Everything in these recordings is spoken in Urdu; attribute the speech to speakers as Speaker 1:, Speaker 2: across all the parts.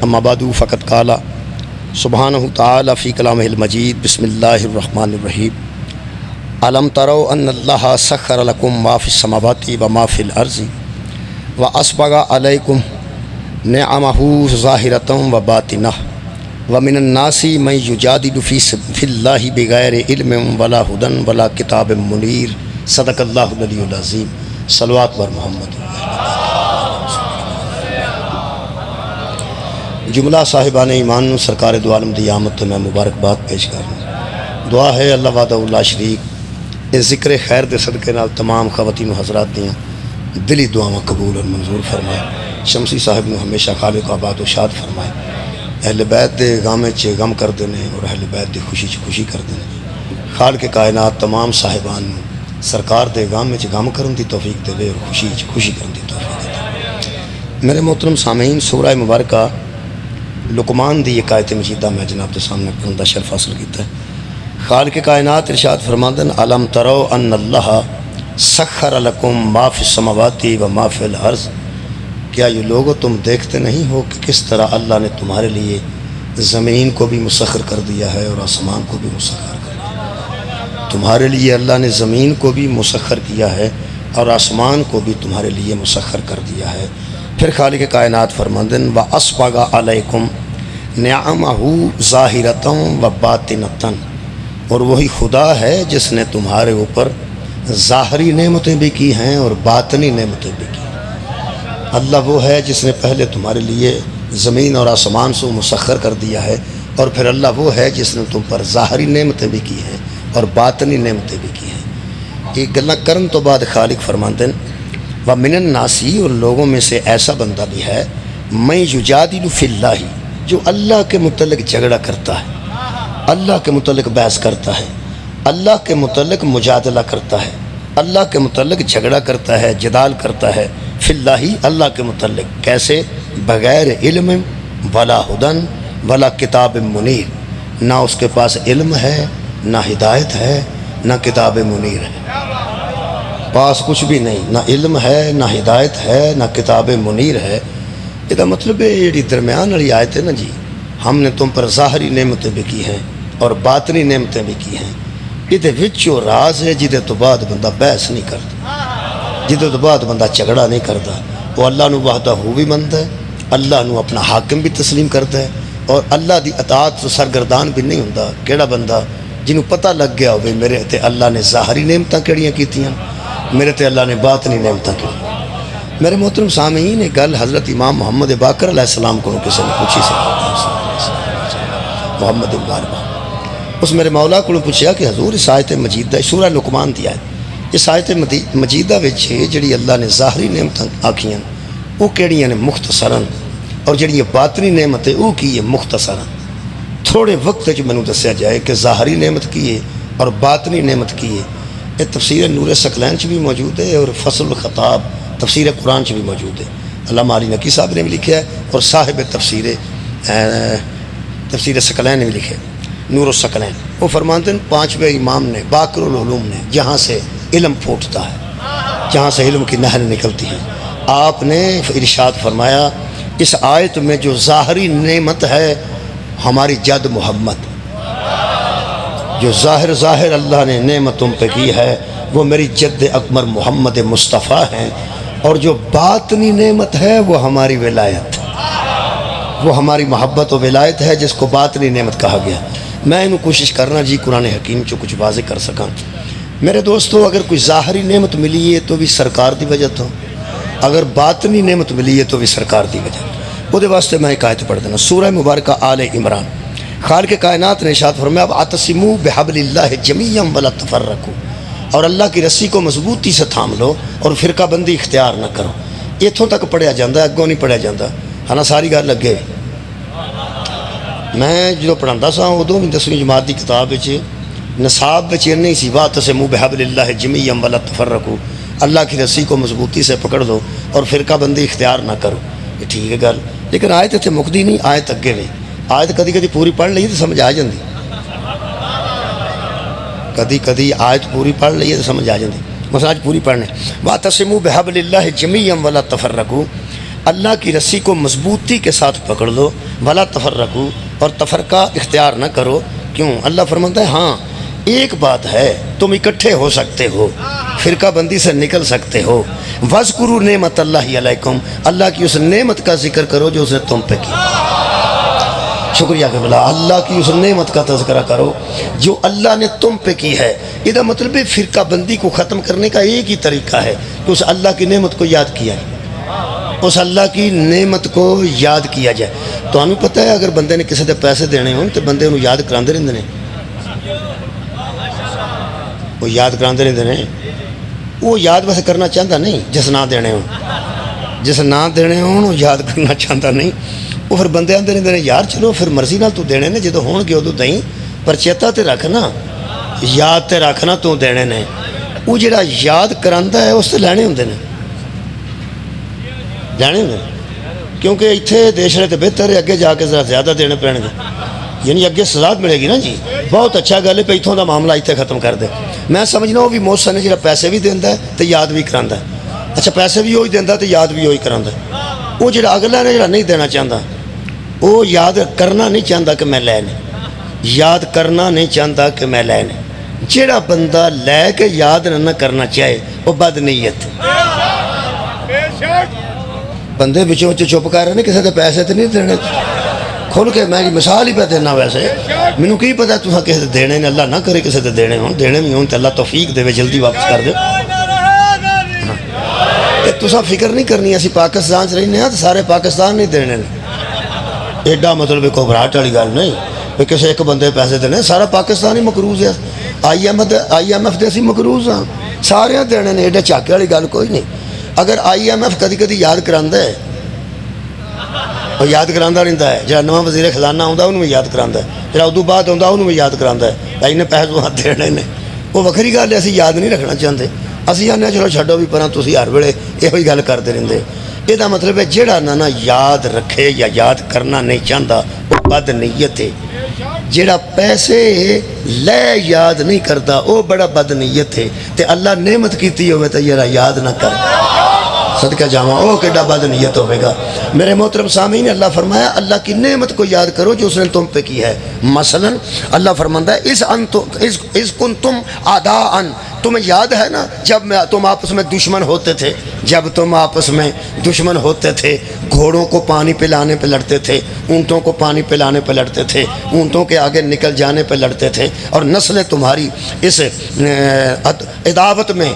Speaker 1: اما بعد فقد قال سبحانہ تعالی فی کلامہ المجید بسم اللہ الرحمن الرحیم علم تروا ان اللہ سخر لکم ما فی السماوات و ما فی الارض واسبغ علیکم نعمہ ظاہرۃ و باطنہ ومن الناس من یجادل فی اللہ بغیر علم ولا ہدی ولا کتاب منیر صدق اللہ العلی العظیم صلوات بر محمد۔ جملہ صاحبان ایمان سرکار دو عالم دی آمد تو میں مبارکباد پیش کر رہا ہوں۔ دعا ہے اللہ وحدہ لا شریک اس ذکر خیر دے صدقے نال تمام خواتین و حضرات دیاں دلی دعاواں قبول اور منظور فرمائے۔ شمسی صاحب نے ہمیشہ خالق آباد و شاد فرمائے۔ اہل بیت دے غم چ غم کر دینے اور اہل بیت دی خوشی چ خوشی کر دینے۔ خالق کائنات تمام صاحبان سرکار دے غم چ غم کرن دی توفیق دے اور خوشی چ خوشی کرن دی توفیق دے۔ میرے محترم سامعین، سورہ مبارکہ لقمان دی ایک آیت مجیدہ میں جناب کے سامنے پڑھن دا شرف حاصل کیتا ہے۔ خالق کائنات ارشاد فرماندن علم تروا ان اللہ سخر لکم ما فی السماوات و ما فی الارض، کیا یہ لوگوں تم دیکھتے نہیں ہو کہ کس طرح اللہ نے تمہارے لیے زمین کو بھی مسخر کر دیا ہے اور آسمان کو بھی مسخر کر دیا۔ تمہارے لیے اللہ نے زمین کو بھی مسخر کیا ہے اور آسمان کو بھی تمہارے لیے مسخر کر دیا ہے۔ پھر خالق کائنات فرماندن وَأَسْبَغَ عَلَيْكُمْ نِعَمَهُ ظَاهِرَةً وَبَاطِنَةً، اور وہی خدا ہے جس نے تمہارے اوپر ظاہری نعمتیں بھی کی ہیں اور باطنی نعمتیں بھی کی ہیں۔ اللہ وہ ہے جس نے پہلے تمہارے لیے زمین اور آسمان سے مسخر کر دیا ہے، اور پھر اللہ وہ ہے جس نے تم پر ظاہری نعمتیں بھی کی ہیں اور باطنی نعمتیں بھی کی ہیں۔ یہ گلاں کرن تو بعد خالق فرماندن وَمِنَ النَّاسِ، اور لوگوں میں سے ایسا بندہ بھی ہے مَن یُجَادِلُ فِی اللَّہِ، جو اللہ کے متعلق جھگڑا کرتا ہے، اللہ کے متعلق بحث کرتا ہے، اللہ کے متعلق مجادلہ کرتا ہے، اللہ کے متعلق جھگڑا کرتا ہے، جدال کرتا ہے فی اللہ، اللہ کے متعلق کیسے؟ بغیر علم ولا ہدن ولا کتاب منیر، نہ اس کے پاس علم ہے، نہ ہدایت ہے، نہ کتاب منیر ہے، پاس کچھ بھی نہیں، نہ علم ہے، نہ ہدایت ہے، نہ کتاب منیر ہے۔ یہ مطلب ہے یہ درمیان والی آیت ہے نا جی، ہم نے تم پر ظاہری نعمتیں بھی کی ہیں اور باطنی نعمتیں بھی کی ہیں۔ یہ وچوں راز ہے جہدے تو بعد بندہ بحث نہیں کرتا، جہدے تو بعد بندہ جھگڑا نہیں کرتا۔ وہ اللہ نو وحدہ بھی منتا ہے، اللہ نو اپنا حاکم بھی تسلیم کرتا ہے، اور اللہ دی اطاعت تو سرگردان بھی نہیں ہوتا۔ کیڑا بندہ جنہوں پتہ لگ گیا ہوئے میرے تے اللہ نے ظاہری نعمتاں کیڑیاں کیتیاں، میرے تے اللہ نے باطنی نعمتاں کی۔ میرے محترم سامعین، یہ گل حضرت امام محمد باقر علیہ السلام کو کسی نے پوچھی سی، محمد باربا اس میرے مولا کو پوچھا کہ حضور اس آیت مجیدہ سورہ لقمان دی آیت، اس آیت مجیدہ وچ جڑی اللہ نے ظاہری نعمتاں آکھیاں وہ کیڑیاں نے مختصراً، اور جڑی باطنی نعمت ہے وہ کی ہے مختصراً؟ تھوڑے وقت وچ مینوں دسیا جائے کہ ظاہری نعمت کی ہے اور باطنی نعمت کی ہے۔ یہ تفسیر نور ثقلین چ بھی موجود ہے اور فصل الخطاب تفسیر قرآن چ بھی موجود ہے، علامہ علی نقی صاحب نے بھی لکھا ہے، اور صاحب تفسیر ثقلین نے بھی لکھا ہے، نور الثقلین۔ وہ فرماتے ہیں پانچویں امام نے باقر العلوم نے جہاں سے علم پھوٹتا ہے، جہاں سے علم کی نہر نکلتی ہے، آپ نے ارشاد فرمایا اس آیت میں جو ظاہری نعمت ہے ہماری جد محمد، جو ظاہر اللہ نے نعمت تم پہ کی ہے وہ میری جد اکمر محمد مصطفیٰ ہیں، اور جو باطنی نعمت ہے وہ ہماری ولایت، وہ ہماری محبت و ولایت ہے جس کو باطنی نعمت کہا گیا۔ میں انہوں کوشش کرنا جی قرآن حکیم چو کچھ واضح کر سکاں۔ میرے دوستو، اگر کوئی ظاہری نعمت ملی ہے تو بھی سرکار دی وجہ تو، اگر باطنی نعمت ملی ہے تو بھی سرکار دی وجہ۔ وہ دے واسطے میں ایک آیت پڑھ دینا، سورہ مبارکہ آل عمران۔ خالق کائنات نے ارشاد فرمایا واعتصموا بحبل اللہ جمیعا ولا تفرقوا، اور اللہ کی رسی کو مضبوطی سے تھام لو اور فرقہ بندی اختیار نہ کرو۔ اتھوں تک پڑھیا جاندہ ہے، اگوں نہیں پڑھیا جاندہ، ہاں ساری گل لگے۔ میں جو پڑھاندا سا ادوں بھی 10ویں جماعت کی کتاب نصاب نہیں سی واعتصموا بحبل اللہ جمیعا ولا تفرقوا، اللہ کی رسی کو مضبوطی سے پکڑ دو اور فرقہ بندی اختیار نہ کرو۔ یہ ٹھیک ہے گل، لیکن آیت اتنے مکدی نہیں، آیت اگے نہیں۔ آیت کدی کدی پوری پڑھ لئیے تو سمجھ آ جاندی، کدی کدی آیت پوری پڑھ لئیے تو سمجھ آ جاندی۔ مثلا آج پوری پڑھنے واعتصموا بحبل اللہ جمیعا ولا تفرقوا، اللہ کی رسی کو مضبوطی کے ساتھ پکڑ لو، ولا تفرقو، اور تفرقہ اختیار نہ کرو۔ کیوں؟ اللہ فرماتا ہے ہاں ایک بات ہے، تم اکٹھے ہو سکتے ہو، فرقہ بندی سے نکل سکتے ہو۔ وَاذْكُرُوا نِعْمَتَ اللَّهِ عَلَيْكُمْ، اللہ کی اس نعمت کا ذکر کرو جو اس نے تم پہ کی۔ شکریہ کہ بلا اللہ کی اس نعمت کا تذکرہ کرو جو اللہ نے تم پہ کی ہے۔ یہ مطلب ہے فرقہ بندی کو ختم کرنے کا ایک ہی طریقہ ہے کہ اس اللہ کی نعمت کو یاد کیا جائے، اس اللہ کی نعمت کو یاد کیا جائے۔ تو ہمیں پتہ ہے اگر بندے نے کسی دے پیسے دینے ہوں تو بندے انہوں یاد کراندے رہندے نے، وہ یاد کراندے رہندے نے، وہ یاد ویسے کرنا چاہتا نہیں جس نہ دینے ہوں، جس نہ دینے ہوں وہ یاد کرنا چاہتا نہیں۔ وہ پھر بندے آندے رہندے نے یار چلو پھر مرضی نال تو دینے نے، جدو ہون گے ادو دیں، پر چیتا تے رکھنا، یاد تے رکھنا تو دینے نے۔ وہ جڑا یاد کراندا ہے اس تے لینے ہوندے نے، لینے ہوندے نے، کیونکہ اتنے دیش رہے تو بہتر ہے، اگے جا کے ذرا زیادہ دینے پڑیں گے، یعنی اگے سزا ملے گی نا جی۔ بہت اچھا گل ہے پہ اتوں کا معاملہ اتنے ختم کر دے۔ میں سمجھنا وہ بھی محسن ہے جڑا پیسے بھی دینا ہے تو یاد بھی کراندا ہے۔ اچھا پیسے بھی وہی دینا تو یاد بھی وہی کراندا ہے۔ وہ جڑا اگلا نے جڑا نہیں دینا چاہتا، وہ یاد کرنا نہیں چاہتا کہ میں لے لیں، یاد کرنا نہیں چاہتا کہ میں لے لیں۔ جڑا بندہ لے کے یاد نہ کرنا چاہے وہ بد نیت۔ بندے بچوں چپ کر رہے ہیں کسی کے پیسے تو نہیں دینے، کھل کے میں مثال ہی پہ دینا۔ ویسے مینوں کی پتا تساں کسی دے دینے نے، اللہ نہ کرے کسی دے دینے ہون، دینے بھی ہون تو اللہ توفیق دے جلدی واپس کر دے۔ تساں فکر نہیں کرنی اسی پاکستان چ رہنے ہاں تو سارے پاکستان نہیں دینے نے، ایڈا مطلب گھبراہٹ والی گل نہیں کہ کسی ایک بندے پیسے دینے، سارا پاکستان ہی مقروض ہے۔ آئی ایم ایف دے اسی مقروض ہاں، سارے دینے نے، ایڈے چاکے والی گل کوئی نہیں۔ اگر آئی ایم ایف کدی کدی یاد کراندا ہے، وہ یاد کراندا رہندا ہے، جہاں نواں وزیر خزانہ آਉਂدا انہوں بھی یاد کراندا ہے، جہاں ادو بعد آਉਂدا انہوں بھی یاد کراندا ہے بھائی نے پیسے وہاں دینے نے۔ وہ وکری گل ہے، اسی یاد نہیں رکھنا چاہتے، اسی آنے چلو چھڈو بھی پراں، تسی ہر ویلے یہ گل کرتے رہندے۔ یہ مطلب ہے جہاں نہ یاد رکھے یا یاد کرنا نہیں چاہتا وہ بد نیت ہے۔ جہاں پیسے لے یاد نہیں کرتا وہ بڑا بد نیت ہے، تے اللہ نعمت کیتی ہوئے تو یہ یاد نہ کر، صدقہ جاواں وہ کیڈا بد نیت ہوئے گا۔ میرے محترم سامعین، اللہ فرمایا اللہ کی نعمت کو یاد کرو جو اس نے تم پہ کی ہے۔ مثلا اللہ فرماتا ہے اذ کنتم اعداء، تمہیں یاد ہے نا جب تم آپس میں دشمن ہوتے تھے، جب تم آپس میں دشمن ہوتے تھے، گھوڑوں کو پانی پلانے پہ لڑتے تھے، اونٹوں کو پانی پلانے پہ لڑتے تھے، اونٹوں کے آگے نکل جانے پہ لڑتے تھے، اور نسلیں تمہاری اس عداوت میں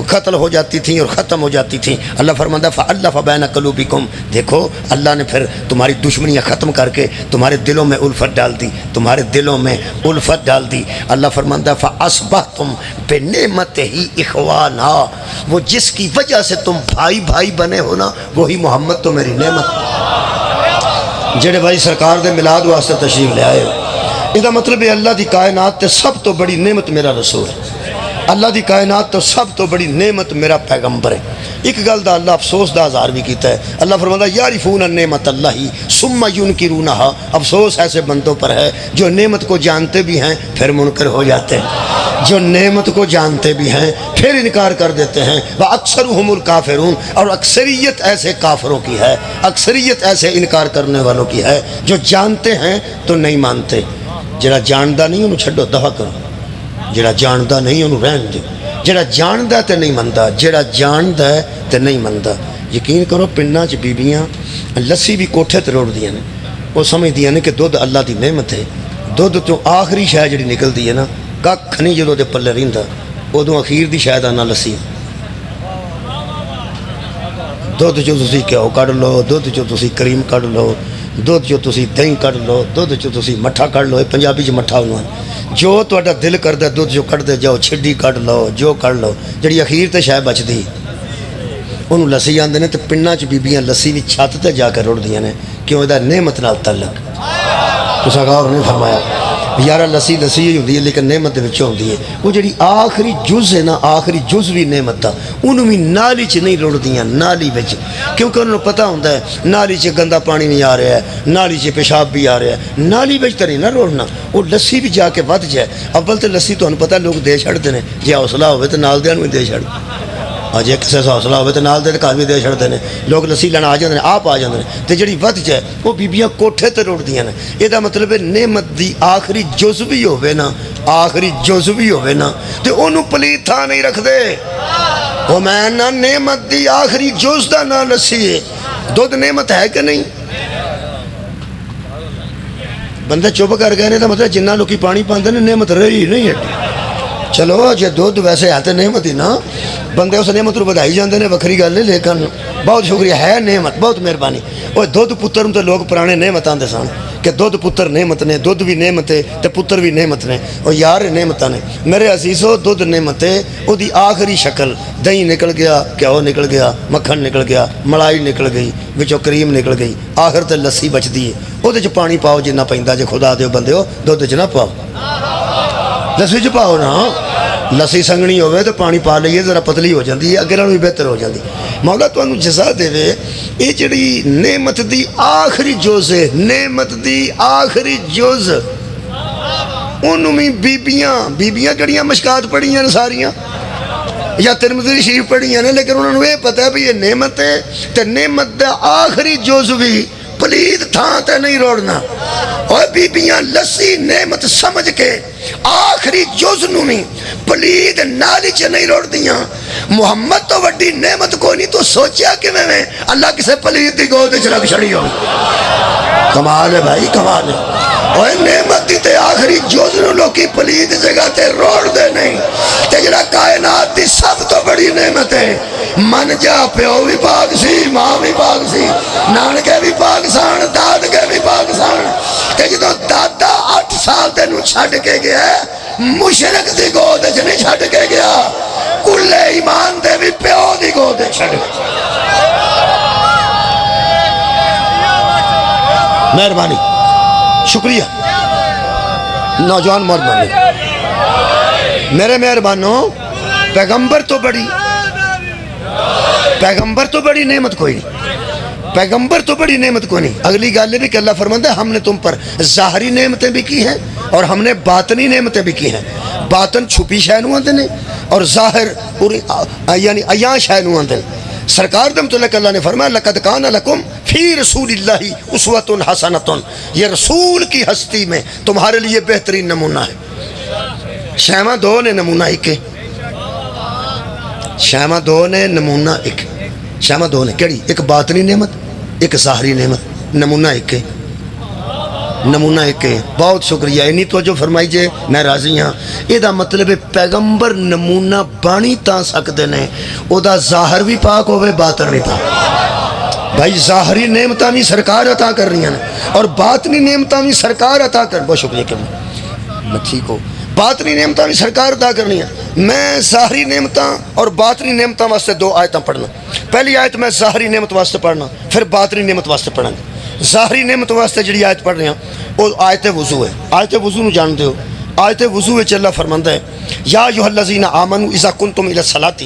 Speaker 1: قتل ہو جاتی تھیں اور ختم ہو جاتی تھیں۔ اللہ فرماتا ہے فَأَلَّفَ بَيْنَ قُلُوبِكُمْ، دیکھو اللہ نے پھر تمہاری دشمنیاں ختم کر کے تمہارے دلوں میں الفت ڈال دی، تمہارے دلوں میں الفت ڈال دی۔ اللہ فرماتا ہے فَأَصْبَحْتُمْ بِنِعْمَتِهِ إِخْوَانًا، وہ جس کی وجہ سے تم بھائی بھائی بنے ہو نا، وہی محمد تو میری نعمت، جڑے بھائی سرکار دے میلاد واسطے تشریف لے آئے ہو۔ یہ مطلب ہے اللہ دی کائنات تے سب تو بڑی نعمت میرا رسول ہے، اللہ دی کائنات تو سب تو بڑی نعمت میرا پیغمبر ہے۔ ایک گل دا اللہ افسوس دا اظہار بھی کیتا ہے، اللہ فرماتا ہے یعرفون نعمت اللہ ثم ینکرونہا، افسوس ایسے بندوں پر ہے جو نعمت کو جانتے بھی ہیں پھر منکر ہو جاتے ہیں، جو نعمت کو جانتے بھی ہیں پھر انکار کر دیتے ہیں۔ وَأَكْثَرُهُمُ الْكَافِرُونَ، اور اکثریت ایسے کافروں کی ہے، اکثریت ایسے انکار کرنے والوں کی ہے جو جانتے ہیں تو نہیں مانتے۔ جڑا جاندا نہیں انہوں چھڈو، دفع کرو، جڑا جاندا نہیں انہوں رہن دے، جڑا جاندا تے نہیں مندا، جڑا جاندا ہے تے نہیں مندا۔ یقین کرو پنڈاں چ بیبیاں لسی بھی کوٹھے تے روڑ دیاں نے، وہ سمجھدیاں نے کہ دودھ اللہ دی نعمت ہے، دودھ تو آخری شے جڑی نکلدی ہے نا ککھ نہیں جدوں دے پلے رہندا، ادوں اخیر دی شاید آنا لسی۔ دودھ چو تسی گھیو کڈ لو، دودھ چو تسی کریم کڈ لو، دودھ چو تسی دہی کڈ لو، دودھ چو تسی مٹھا کڈ لو، پنجابی چ مٹھا ہونا، جو تہاڈا دل کردا دودھ چو کڈ دے جاؤ، چھڈی کڈ لو، جو کڈ لو، جڑی اخیر تے شے بچدی انہوں لسی آندے نے۔ تے پنڈاں چ بیبیاں لسی دی چھت تے جا کے رڑدیاں نے، کیوں دا نعمت نال تعلق۔ تساں غور نہیں فرمایا یارا، لسی لسی ہی ہوندی ہے لیکن نعمت دے وچ ہوندی ہے۔ وہ جڑی آخری جز ہے نا، آخری جز بھی نعمت دا، انہوں بھی نالی چ نہیں رڑدیاں، نالی وچ، کیونکہ انہوں پتہ ہوندا ہے نالی چ گندا پانی نہیں آ رہا ہے، نالی چ پیشاب بھی آ رہا ہے، نالی وچ تے نہیں نہ روڑنا، وہ لسی بھی جا کے ود جائے۔ اول تے لسی تانوں پتہ لوگ دے چھڑدے نے، جے حوصلہ ہوے تے نال دیاں نوں دے چھڑ، ਜੇ ਕਿਸੇ ਦਾ ਹੌਸਲਾ ਹੋਵੇ ਤੇ ਨਾਲ ਦੇ ਘਰ ਵੀ ਦੇ ਛੱਡਦੇ ਨੇ ਲੋਕ, ਲੱਸੀ ਲੈਣ ਆ ਜਾਂਦੇ ਨੇ, ਆਪ ਆ ਜਾਂਦੇ ਨੇ, ਤੇ ਜਿਹੜੀ ਵੱਧ ਜਾਏ ਉਹ ਬੀਬੀਆਂ ਕੋਠੇ ਤੇ ਰੁੜਦੀਆਂ ਨੇ। ਇਹਦਾ ਮਤਲਬ ਹੈ ਨਿਮਤ ਦੀ ਆਖਰੀ ਜੁਜ਼ ਵੀ ਹੋਵੇ ਨਾ, ਆਖਰੀ ਜੁਜ਼ ਵੀ ਹੋਵੇ ਨਾ, ਤੇ ਉਹਨੂੰ ਪਲੀਤ ਥਾਂ ਨਹੀਂ ਰੱਖਦੇ। ਉਹ ਮੈਂ ਨਾ ਨਿਮਤ ਦੀ ਆਖਰੀ ਜੁਜ਼ ਦਾ ਨਾਂ ਲੱਸੀ ਹੈ। ਦੁੱਧ ਨਿਮਤ ہے کہ نہیں؟ بندے چپ کر گئے نے، تو مطلب جنہ لوکی پانی پاندے نے نعمت رہی نہیں ہے۔ چلو جے دودھ ویسے ہے تو نعمت ہی نا، بندے اس نعمت رو بدائی جاندے نے، وکری گل ہے، لیکن بہت شکریہ ہے نعمت، بہت مہربانی۔ وہ دودھ پتر تو لوگ پرانے نعمت آندے سن کہ دودھ پتر نعمت نے، دودھ بھی نعمت ہے تے پتر بھی نعمت نے، اور یار نعمت نے۔ میرے عزیزو دودھ نعمت ہے، وہ دی آخری شکل دہی نکل گیا، گھیو نکل گیا، مکھن نکل گیا، ملائی نکل گئی، وچوں کریم نکل گئی، آخر تے لسی بچدی ہے۔ وہ دے پانی پاؤ جنہ پیندا، جے خدا دیو بندیو دودھ چ نہ پاؤ، لسی چ پاؤ نا۔ لسی سنگنی ہوئے تو پانی پا لئیے، ذرا پتلی ہو جاندی ہے، اگے نالوں بھی بہتر ہو جاندی۔ مولا تانوں جزا دے، یہ جڑی نعمت دی آخری جز ہے، نعمت دی آخری جز، انہوں میں بیبیاں جڑیاں مشکات پڑھیاں نے ساریاں، یا ترمذی شریف پڑھیاں نے، لیکن انہوں نے یہ پتہ ہے بھی یہ نعمت ہے، تے نعمت دا آخری جز بھی پلید تھاں تے نہیں روڑنا۔ اور بیبیاں لسی نعمت سمجھ کے آخری جز نومی پلید نالی چے نہیں روڑ دیاں۔ محمد تو وڈی نعمت کو نہیں، تو سوچیا کہ میں اللہ کسے پلید دی گود چ رکھ چھڑی ہو۔ کمال ہے بھائی، کمال ہے۔ اور نعمت دی تے آخری جز نو لوکی پلید جگہ تے روڑ دے نہیں، تے جڑا کائنات دی سب تو بڑی نعمت ہے۔ من جا پیو بھی پاک سی، ماں بھی پاک سی، نانکے بھی پاک سان، دادکے بھی پاک سان، تے جدو دادا 8 سال تینوں چھڈ کے گیا ہے، مشرک دی گود وچ نہیں چھڈ کے گیا، کل ایمان دے بھی پیو دی گود وچ چھڈ کے۔ مہربانی، شکریہ نوجوان مہربانی۔ میرے مہربانوں، پیغمبر تو بڑی نعمت کوئی نہیں، پیغمبر تو بڑی نعمت کوئی نہیں۔ اگلی گل بھی کہ اللہ فرماتا ہے ہم نے تم پر ظاہری نعمتیں بھی کی ہیں اور ہم نے باطنی نعمتیں بھی کی ہیں۔ باطن چھپی شے نوں آندے نے اور ظاہر پوری یعنی عیاں شے نوں آندے نے۔ سرکار دم تو اللہ نے فرمایا لقد کان لکم فی رسول اللہ اسوۃ حسنۃ، یہ رسول کی ہستی میں تمہارے لیے بہترین نمونہ ہے۔ شیما دو نے نمونہ ایک ہے، شیما دو نے نمونہ ایک، شیما دو نے کیڑی؟ ایک باطنی نعمت، ایک ظاہری نعمت، نمونہ ایک ہے، نمونہ ایک ہے۔ بہت شکریہ، انہی تو جو فرمائی جے میں راضی ہاں۔ یہ دا مطلب ہے پیغمبر نمونہ بانی تا سکتے نے، او دا ظاہر بھی پاک ہوئے، باطن بھی پاک۔ بھائی ظاہری نعمتاں بھی سرکار عطا کر رہی ہیں اور باطنی نعمتاں بھی سرکار عطا کر، بہت شکریہ کہ میں ٹھیک ہو، باطنی نعمتاں بھی سرکار عطا کرنی ہیں۔ میں ظاہری نعمتاں اور باطنی نعمتاں واسطے 2 آیتاں پڑھنا۔ پہلی آیت میں ظاہری نعمت واسطے پڑھنا، پھر باطنی نعمت واسطے پڑھنا۔ ظاہری نعمت واسطے جڑی آیت پڑھ رہے ہیں وہ آیت وضو ہے۔ آیت وضو نو جانتے ہو؟ آیت وضو وچ اللہ فرماندا ہے یا ایھا الذین آمنوا اذا کنتم الی الصلاۃ،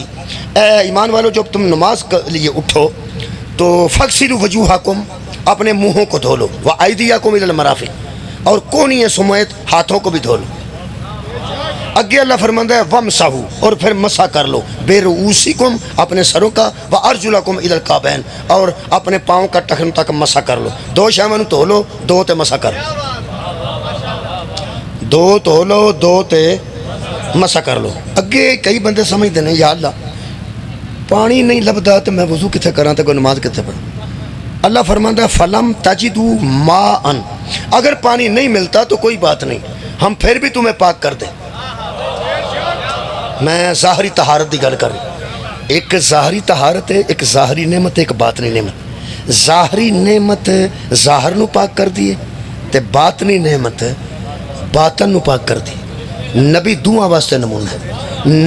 Speaker 1: اے ایمان والو جب تم نماز کے لیے اٹھو تو فغسلوا وجوہکم، اپنے منہوں کو دھو لو، وایدیکم الی المرافق، اور کونیے سمیت ہاتھوں کو بھی دھو لو۔ اگے اللہ فرماندا ہے ومسحوا، اور پھر مسح کر لو، بے رؤوسکم، اپنے سروں کا، وارجلکم الی الکعبین، اور اپنے پاؤں کا ٹخن تک مسح کر لو۔ 2 شاموں نوں دھو لو، 2 تے مسح کر لو، 2 دھو لو، 2 تے مسح کر لو۔ اگے کئی بندے سمجھتے ہیں یا اللہ پانی نہیں لبدا تو میں وضو کتنے کراں تے کوئی نماز کتنے پڑھاں۔ اللہ فرماندا ہے فلم تجدوا ماء، اگر پانی نہیں ملتا تو کوئی بات نہیں، ہم پھر بھی تمہیں پاک کر دیں۔ میں ظاہری طہارت دی گل کر رہا ہوں، ایک ظاہری طہارت ہے، ایک ظاہری نعمت، ایک باطنی نعمت۔ ظاہری نعمت ظاہر نو پاک کر دیے تے باطنی نعمت باطن نو پاک کر دی۔ نبی دعا واسطے نمونہ ہے،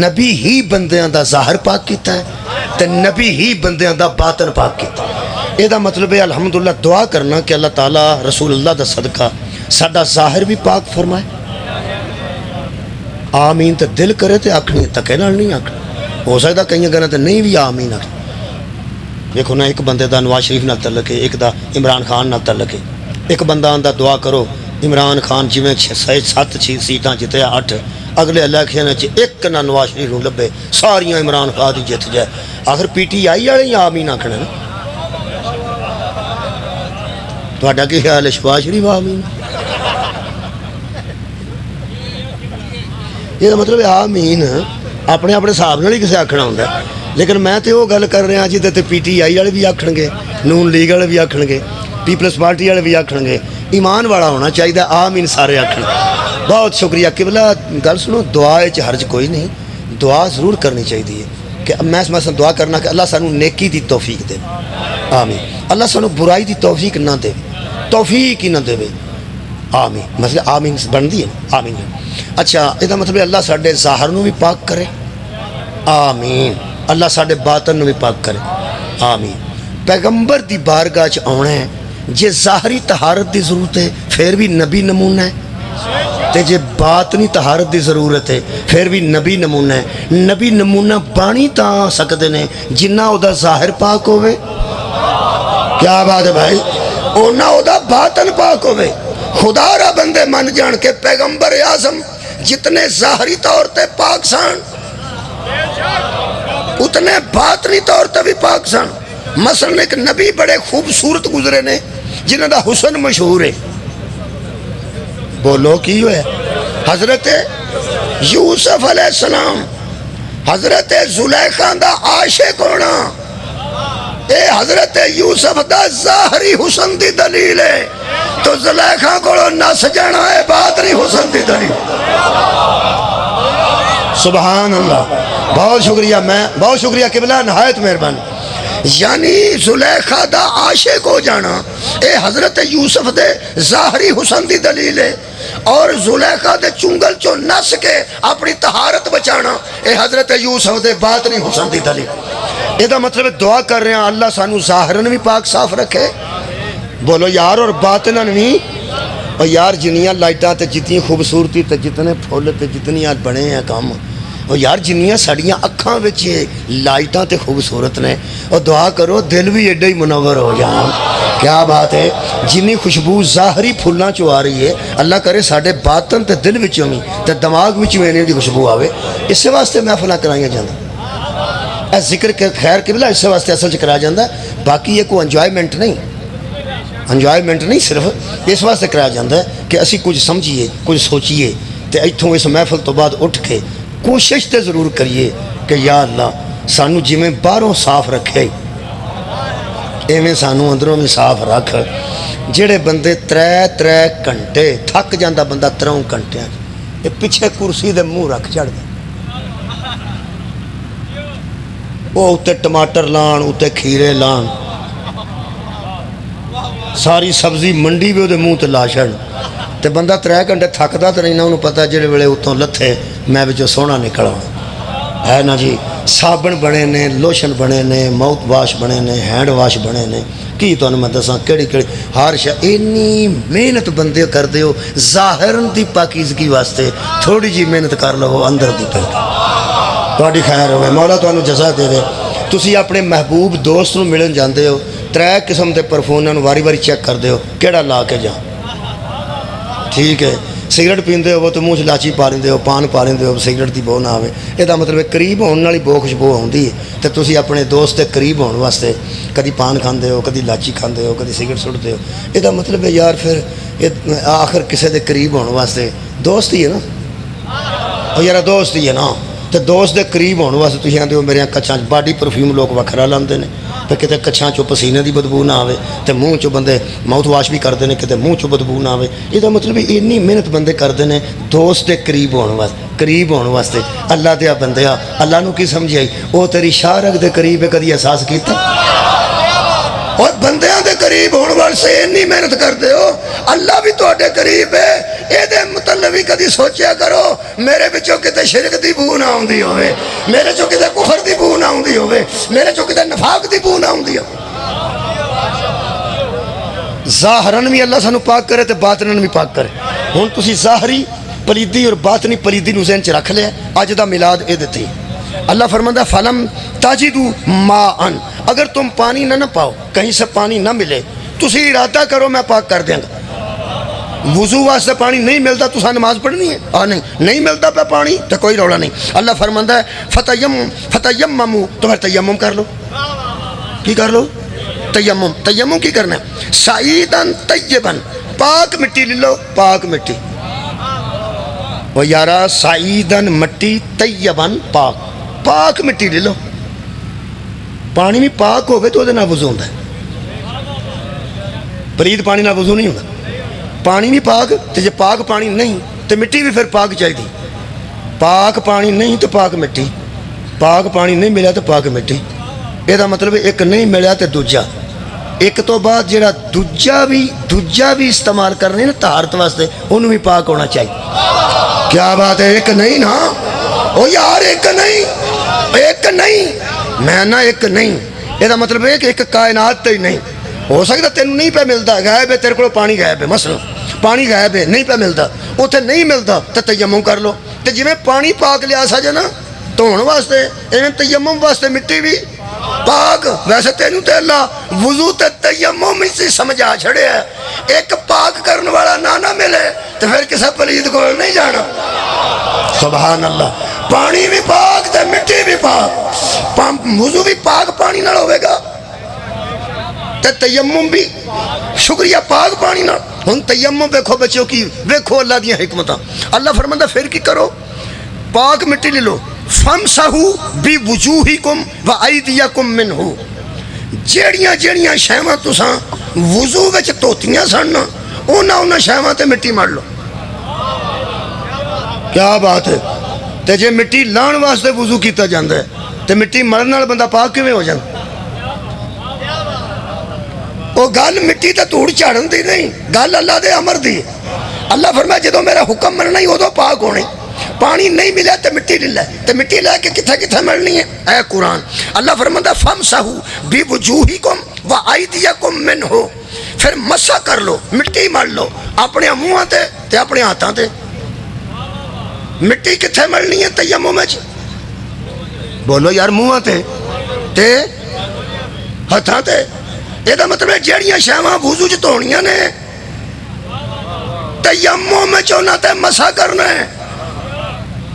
Speaker 1: نبی ہی بندیاں دا ظاہر پاک کیتا ہے تے نبی ہی بندیاں دا باطن پاک کیتا ہے۔ یہ دا مطلب ہے الحمدللہ دعا کرنا کہ اللہ تعالیٰ رسول اللہ دا صدقہ ساڈا ظاہر بھی پاک فرمائے۔ آمین تے دل کرے تے آکھنی، تکے نال نہیں آکھنی۔ ہو سکتا کئی گھراں تے نہیں بھی آمین آکھنی۔ دیکھو نا، ایک بندے دا نواز شریف نال تعلق ہے، ایک دا عمران خان نال تعلق ہے۔ ایک بندہ آندا دعا کرو عمران خان جویں 7 سیٹاں جتیا 8 اگلے الیکشن ایک نہ نواز شریف نو لبے ساریاں عمران خان دی جت جائے آخر پی ٹی آئی والے ہی آمین آکھنا نا تہاڈا کی خیال ہے شہباز شریف آمین یہ مطلب آمین اپنے اپنے حساب نال ہی کسے آکھنا ہوندا ہے لیکن میں تے وہ گل کر رہا جی تے پی ٹی آئی والے بھی آکھن گے نون لیگ والے بھی آکھن گے پیپلز پارٹی والے بھی آکھن گے ایمان والا ہونا چاہیے آمین سارے آکھن بہت شکریہ قبلہ گل سنو دعا وچ حرج کوئی نہیں دعا ضرور کرنی چاہیے کہ میں مثلا دعا کرنا کہ اللہ سانو نیکی دی توفیق دے آمین اللہ سانو برائی دی توفیق نہ دے توفیق ہی نہ دے آمین مطلب آمین بندی ہے آمین اچھا یہ مطلب اللہ ساڈے ظاہر نو بھی پاک کرے آمین اللہ ساڈے باطن نو بھی پاک کرے آمین پیغمبر دی بارگاہ چ آنا ہے جے ظاہری طہارت دی ضرورت ہے پھر بھی نبی نمونہ ہے تے جے باطنی طہارت دی ضرورت ہے پھر بھی نبی نمونہ ہے نبی نمونہ بانی تا سکدے نے جنہ او دا ظاہر پاک ہوئے کیا بات ہے بھائی اونا او دا باطن پاک ہوئے خدا را بندے من جان کے پیغمبر اعظم جتنے ظاہری طور تے پاک سان اتنے باطنی طور تے بھی پاک سان مثلا ایک نبی بڑے خوبصورت گزرے نے جنہاں دا حسن مشہور ہے بولو کی ہوئے حضرت یوسف علیہ السلام حضرت زلیخا دا عاشق ہونا اے حضرت یوسف دا ظاہری حسن دی دلیل ہے تو زلیخا کو نس جانا ہے باطنی حسن دی دلیل سبحان اللہ بہت شکریہ قبلہ نہایت مہربانی یعنی زلیخا دا عاشق ہو جانا اے حضرت یوسف دے ظاہری حسن دی دلیل ہے اور زلیخا دے چنگل چو نس کے اپنی طہارت بچانا اے حضرت یوسف دے باطنی حسن دی دلیل یہ دا مطلب دعا کر رہے ہیں اللہ سانو ظاہرن بھی پاک صاف رکھے بولو یار اور باطنن بھی اور یار جنیاں لائٹاں تے جتنی خوبصورتی تے جتنے پھول تے جتنی آج بنے ہیں کام اور یار جنیاں ساڑیاں اکھاں وچے لائٹاں تے خوبصورت نے اور دعا کرو دل بھی ایڈا ہی منور ہو جان کیا بات ہے جنی خوشبو ظاہری پھولاں چو آ رہی ہے اللہ کرے ساڑے باطن تے دل وچوں بھی تے دماغ وچوں انہیں دی خوشبو آوے اس سے واسطے محفلاں کرائیاں جاندہ اے ذکر کے خیر قبلہ اس سے واسطے اصل چ کرایا جاندہ باقی یہ کوئی انجوائمنٹ نہیں صرف اس واسطے کرایا جاندہ ہے کہ اسی کچھ سمجھیے کچھ سوچیے تے ایتھوں اس محفل تو بعد اٹھ کے کوشش تے ضرور کریے کہ یا اللہ سانو جی میں باہروں صاف رکھے ایویں سانو اندروں میں صاف رکھ جڑے بندے ترے گھنٹے تھک جاندہ بندہ 3 گھنٹے یہ پیچھے کرسی دے منہ رکھ چڑھ دے وہ اتے ٹماٹر لان اتے کھیرے لان ساری سبزی منڈی بھی وہ منہ تے لا چھڑ تے بندہ 3 گھنٹے تھکدا تے نہیں نہ انہوں پتہ جڑے ویلے اتوں لتھے میں وچوں سونا نکلا ہے نا جی صابن بنے نے لوشن بنے نے ماؤتھ واش بنے نے ہینڈ واش بنے نے کی تو میں دساں کیڑی ہر شے اینی محنت بندے کر دیو ظاہرن دی پاکیزگی واسطے تھوڑی جی محنت کر لو اندر دی پہ تہاڈی خیر ہوئے مولا تانوں جزا دے دے تسی اپنے محبوب دوست نو ملن جاندے ہو 3 قسم دے پرفیوماں نو واری واری چیک کر دیو کیڑا لا کے جا ٹھیک ہے سگریٹ پیندے ہو تو منہ لاچی پا لیندے ہو پان پا لیندے ہو سگریٹ دی بو نہ آوے یہ مطلب قریب ہونے والی بو خوشبو ہوندی ہے تے تسی اپنے دوست دے قریب ہونے واسطے کدی پان کھاندے ہو کدی لاچی کھاندے ہو کدی سگریٹ سٹدے ہو یہ مطلب ہے یار پھر آخر کسے دے قریب ہونے واسطے دوست ہی ہے نا اور یار دوست ہی ہے نا تے دوست دے قریب ہونے واسطے تسی آندے ہو میرے کچھاں باڈی پرفیوم لوگ وکھرا لاندے نے تے کتے کچھاں چو پسینے دی بدبو نہ آوے تے منہ چو بندے ماؤتھ واش بھی کردے نے کتے منہ چو بدبو نہ آوے یہ مطلب اینی محنت بندے کردے نے دوست دے قریب ہونے واسطے اللہ دیا بندیا اللہ نو کی سمجھائی او تیری شارک دے قریب ہے کدی احساس کیتا اور بندیاں دے قریب ہونے واسطے اینی محنت کردے ہو اللہ بھی تواڈے قریب ہے اے دے مطلب بھی کدی سوچیا کرو میرے وچوں کتے شرک دی بو نہ آوندی ہوے میرے چوں کتے کفر دی بو نہ آوندی ہوے میرے چوں کتے نفاق دی بو نہ آوندی ہوے ظاہرن بھی اللہ سانو پاک کرے تے باطنن بھی پاک کرے ہن تسی ظاہری پلیدی اور باطنی پلیدی نو ذہن چ رکھ لیا اج دا میلاد اے دتی اللہ فرماندا فلم تاجدو ماء اگر تم پانی نہ پاؤ کہیں سے پانی نہ ملے تسی ارادہ کرو میں پاک کر دیں گا وضو واسطے پانی نہیں ملتا تو نماز پڑھنی ہے؟ نہیں ملتا پہ پانی تو کوئی رولا نہیں. اللہ فرماندا ہے فتیمموا، تمہیں تیمم کر لو. کی کر لو؟ تیمم کی کرنا ہے؟ سعیدن طیبن، پاک مٹی لے لو. پاک مٹی وہ یارا، سعیدن مٹی، طیبن پاک. پاک مٹی لے لو. پانی بھی پاک ہوگے تو وہ وضو ہوتا ہے. پلید پانی نہ وضو نہیں ہوتا. پانی بھی پاک، تو جب پاک پانی نہیں تو مٹی بھی پھر پاک چاہیے. پاک پانی نہیں تو پاک مٹی. پاک پانی نہیں ملا تو پاک مٹی. یہ مطلب ایک نہیں ملا تو دوجا. ایک تو بعد جڑا دوجا بھی استعمال کرنے نا طہارت واسطے، انہوں بھی پاک ہونا چاہیے. کیا بات ہے؟ ایک نہیں نا، او یار ایک نہیں میں نا ایک نہیں. یہ مطلب ہے کہ ایک کائنات تو ہی نہیں ہو سکتا. تینوں نہیں پہ ملتا، غائب ہے تیرے کو پانی، غائب ہے. مثلا پانی غائب ہے، نہیں پہ ملتا، اتنے نہیں ملتا تو تیمم کر لو. تو جی پانی پاک لیا سا جا دھون واسطے، ایویں تیمم واسطے مٹی بھی پاک. ویسے تینوں تے اللہ وضو تے تیمم ہی سمجھا چھڑے ہے. ایک پاک کرنے والا نہ ملے تو پھر کسی پلید کو نہیں جانا. سبحان اللہ. پانی بھی پاک تے مٹی بھی پاک. وضو بھی پاک پانی نہ ہوئے گا تے تیمم بھی شکریہ پاک پانی نہ. ہن تیمم دیکھو بچوں کی، دیکھو اللہ دی حکمتاں. اللہ فرماندا پھر کی کرو؟ پاک مٹی لے لو. فَامْسَحُوا بِوُجُوهِكُمْ وَأَيْدِيَكُمْ مِنْهُ. جیڑیاں شیواں تساں وضو وچ دھوتیاں سن انہاں شیواں تے مٹی مار لو. کیا بات ہے؟ تے جے مٹی لان واسطے وضو کیتا جاندا ہے تے مٹی مرن نال بندہ پاک کیویں ہو جاندا؟ وہ گل مٹی تے دھوڑ چاڑن دی نہیں، گل اللہ دے امر دی. اللہ فرمایا جدوں میرا حکم مننا ہی ادوں پاک ہونے. پانی نہیں ملا تو مٹی لے لے. تو مٹی لے کے کتھے ملنی ہے؟ اے قرآن. اللہ فرماتا فَامْسَحُوا بِوُجُوهِكُمْ وَأَيْدِيَكُمْ مِنْهُ. پھر مسا کر لو، مٹی مل لو اپنے منہاں تے اپنے ہاتھاں تے. مٹی کتھے ملنی ہے تیمم وچ؟ بولو یار، منہاں تے ہاتھاں تے. یہ مطلب ہے جیڑیاں شیواں وضو چ دھونیاں نے تیمم وچ انہاں تے مسا کرنا ہے.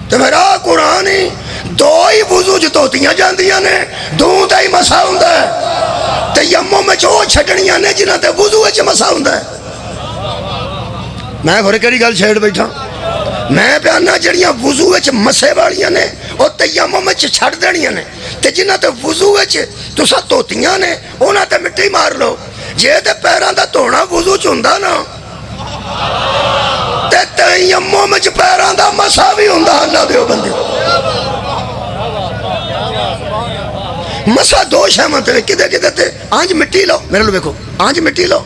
Speaker 1: تو میرا قرآن ہی دو ہی وضو چ دھوتیاں جاندیاں نے، دو تے ہی مسا ہوندا ہے. تیمم وچ او چھڈنیاں نے جنہاں تے وضو وچ مسا ہوندا ہے. میں گھر کیڑی گل چھیڑ بیٹھا؟ میں پیانا جڑیاں وضو وچ مسے والیاں نے او تیمم وچ چھڈ دینیاں نے. تے جنہاں تے وضو وچ تساں دھوتیاں نے انہاں تے مٹی مار لو. جے تے پیراں دا دھونا وضو چ ہوندا نا تے تیمم وچ پیراں دا مسا بھی ہوندا. اللہ دیو بندے مسا دو شیواں تے کدے تے آنج مٹی لو. میرے لو ویکھو، آنج مٹی لو،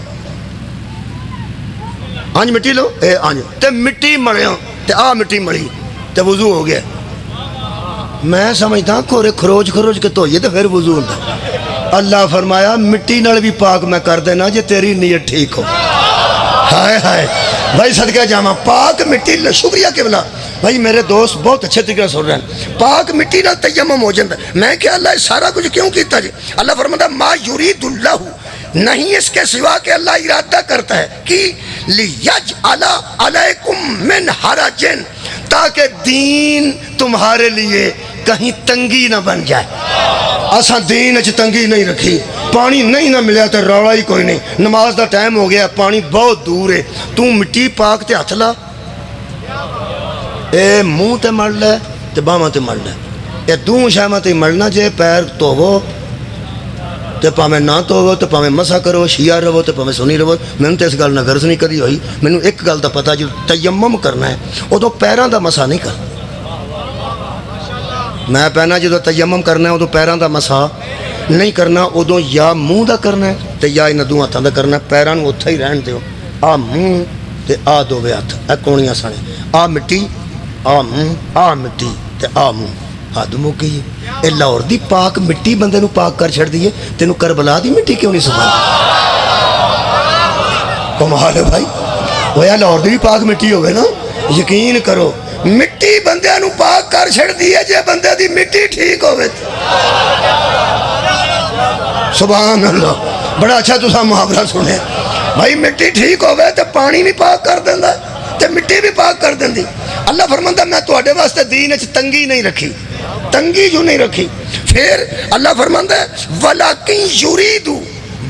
Speaker 1: آنج مٹی لو، اے آنج تے مٹی مڑیا تے آ مٹی مڑی تے وضو ہو گیا. میں سمجھتا کھورے خروج کے دھوئیے تے پھر وضو ہوندا. اللہ فرمایا مٹی نال بھی پاک میں کر دینا جے تیری نیت ٹھیک ہو. ہائے ہائے بھائی صدقہ جاواں پاک مٹی. شکریہ قبلہ بھائی، میرے دوست بہت اچھے طریقے سن رہے ہیں. پاک مٹی نال تیمم ہو جاتا. میں کہ اللہ سارا کچھ کیوں کیتا جی؟ اللہ فرماتا ما یرید اللہ، نہیں اس کے سوا کہ اللہ ارادہ کرتا ہے کہ لیجعل علیکم من حرج، تاکہ دین تمہارے لیے کہیں تنگی نہ بن جائے. اساں دین اچ تنگی نہیں رکھی. پانی نہیں نہ ملیا تو رولا ہی کوئی نہیں. نماز دا ٹائم ہو گیا، پانی بہت دور ہے، تو مٹی پاک تے ہاتھ لا، اے منہ تے مل لے تے باواں تے مل لے. اے دو شیواں تے ملنا. جے پیر دھوو تے پاویں نہ دھوو تے پاویں مسا کرو، شیعہ رہو تے پاویں سنی رہو. مینوں تے اس گل نہ غرض نہیں کری ہوئی. مینوں ایک گل دا پتہ جو تیمم کرنا ہے ادوں پیراں دا مسا نہیں کرنا. میں پہنا جدو تیمم کرنا ہے ادو پیراں دا مسا نہیں کرنا. ادو یا منہ دا کرنا ہے تے یا انہاں دو ہاتھاں دا کرنا ہے. پیراں نوں اوتھے ہی رہن دیو. آ منہ تے آ دوویں ہاتھ، اے کونیاں سانے. آ مٹی، آ منہ، آ مٹی تے آ منہ. حد مکی. اے لاہور دی پاک مٹی بندے نوں پاک کر چھڑ دی ہے. تینوں کربلا دی مٹی کیوں نہیں سکھائی؟ کمال ہے بھائی. ہویا لاہور دی بھی پاک مٹی ہوگی نا. یقین کرو مٹی بندے نو پاک کر چھڑ دی ہے جے بندے دی مٹی ٹھیک ہوئے. سبحان اللہ. بڑا اچھا تسا محاورہ سنے. بھائی مٹی ٹھیک ہوئے تو پانی بھی پاک کر دینا تے مٹی بھی پاک کر دیندی. اللہ فرماندا میں تواڈے واسطے دین وچ تنگی نہیں رکھی, تنگی جو نہیں رکھی. پھر اللہ فرماندا ہے وَلَكِنْ يُرِيدُ,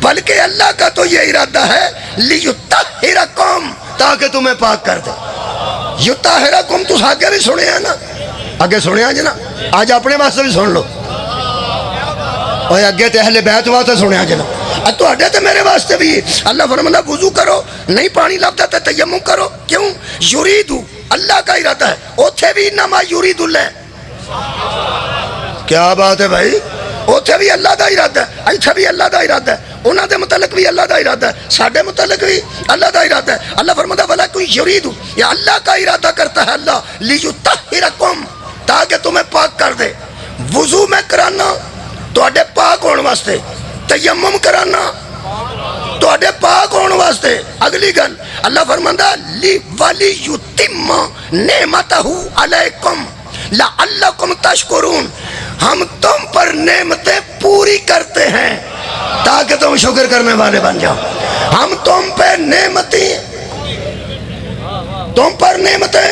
Speaker 1: بلکہ اللہ کا تو یہ ارادہ ہے لِيُطَهِّرَكُمْ, تاکہ تمہیں پاک کر دے. یطہرکم تو آگے بھی سنے ہیں نا, آگے سنے ہیں جنا, آج اپنے واسطے بھی سن لو, اور اگے تے اہل بیت واسطے سنے ہیں جنا, تو اڈے تے میرے واسطے بھی. اللہ فرماتا وضو کرو, نہیں پانی لبدا تے تیمم کرو. کیوں؟ یریدو, اللہ کا ارادہ ہے. اوتھے بھی انما یرید اللہ. کیا بات ہے بھائی, اوتھے بھی اللہ دا ارادہ ہے, ایتھے بھی اللہ دا ارادہ ہے, انہاں دے متعلق بھی اللہ دا ارادہ ہے, ساڈے متعلق بھی اللہ دا ارادہ ہے. اللہ فرماتا وَلَكِنْ يُرِيدُ, یہ اللہ کا ارادہ کرتا ہے اللہ, لِيُطَهِّرَكُمْ, تاکہ تمہیں پاک کر دے. وضو میں کرانا تواڈے پاک ہون واسطے, تیمم کرانا تواڈے پاک ہون واسطے. اگلی گل اللہ فرماندا وَلِيُتِمَّ نِعْمَتَهُ عَلَيْكُمْ لَعَلَّكُمْ تَشْكُرُونَ, ہم تم پر نعمتیں پوری کرتے ہیں تاکہ تم شکر کرنے والے بن جاؤ. ہم تم پہ نعمتیں, تم پر نعمتیں.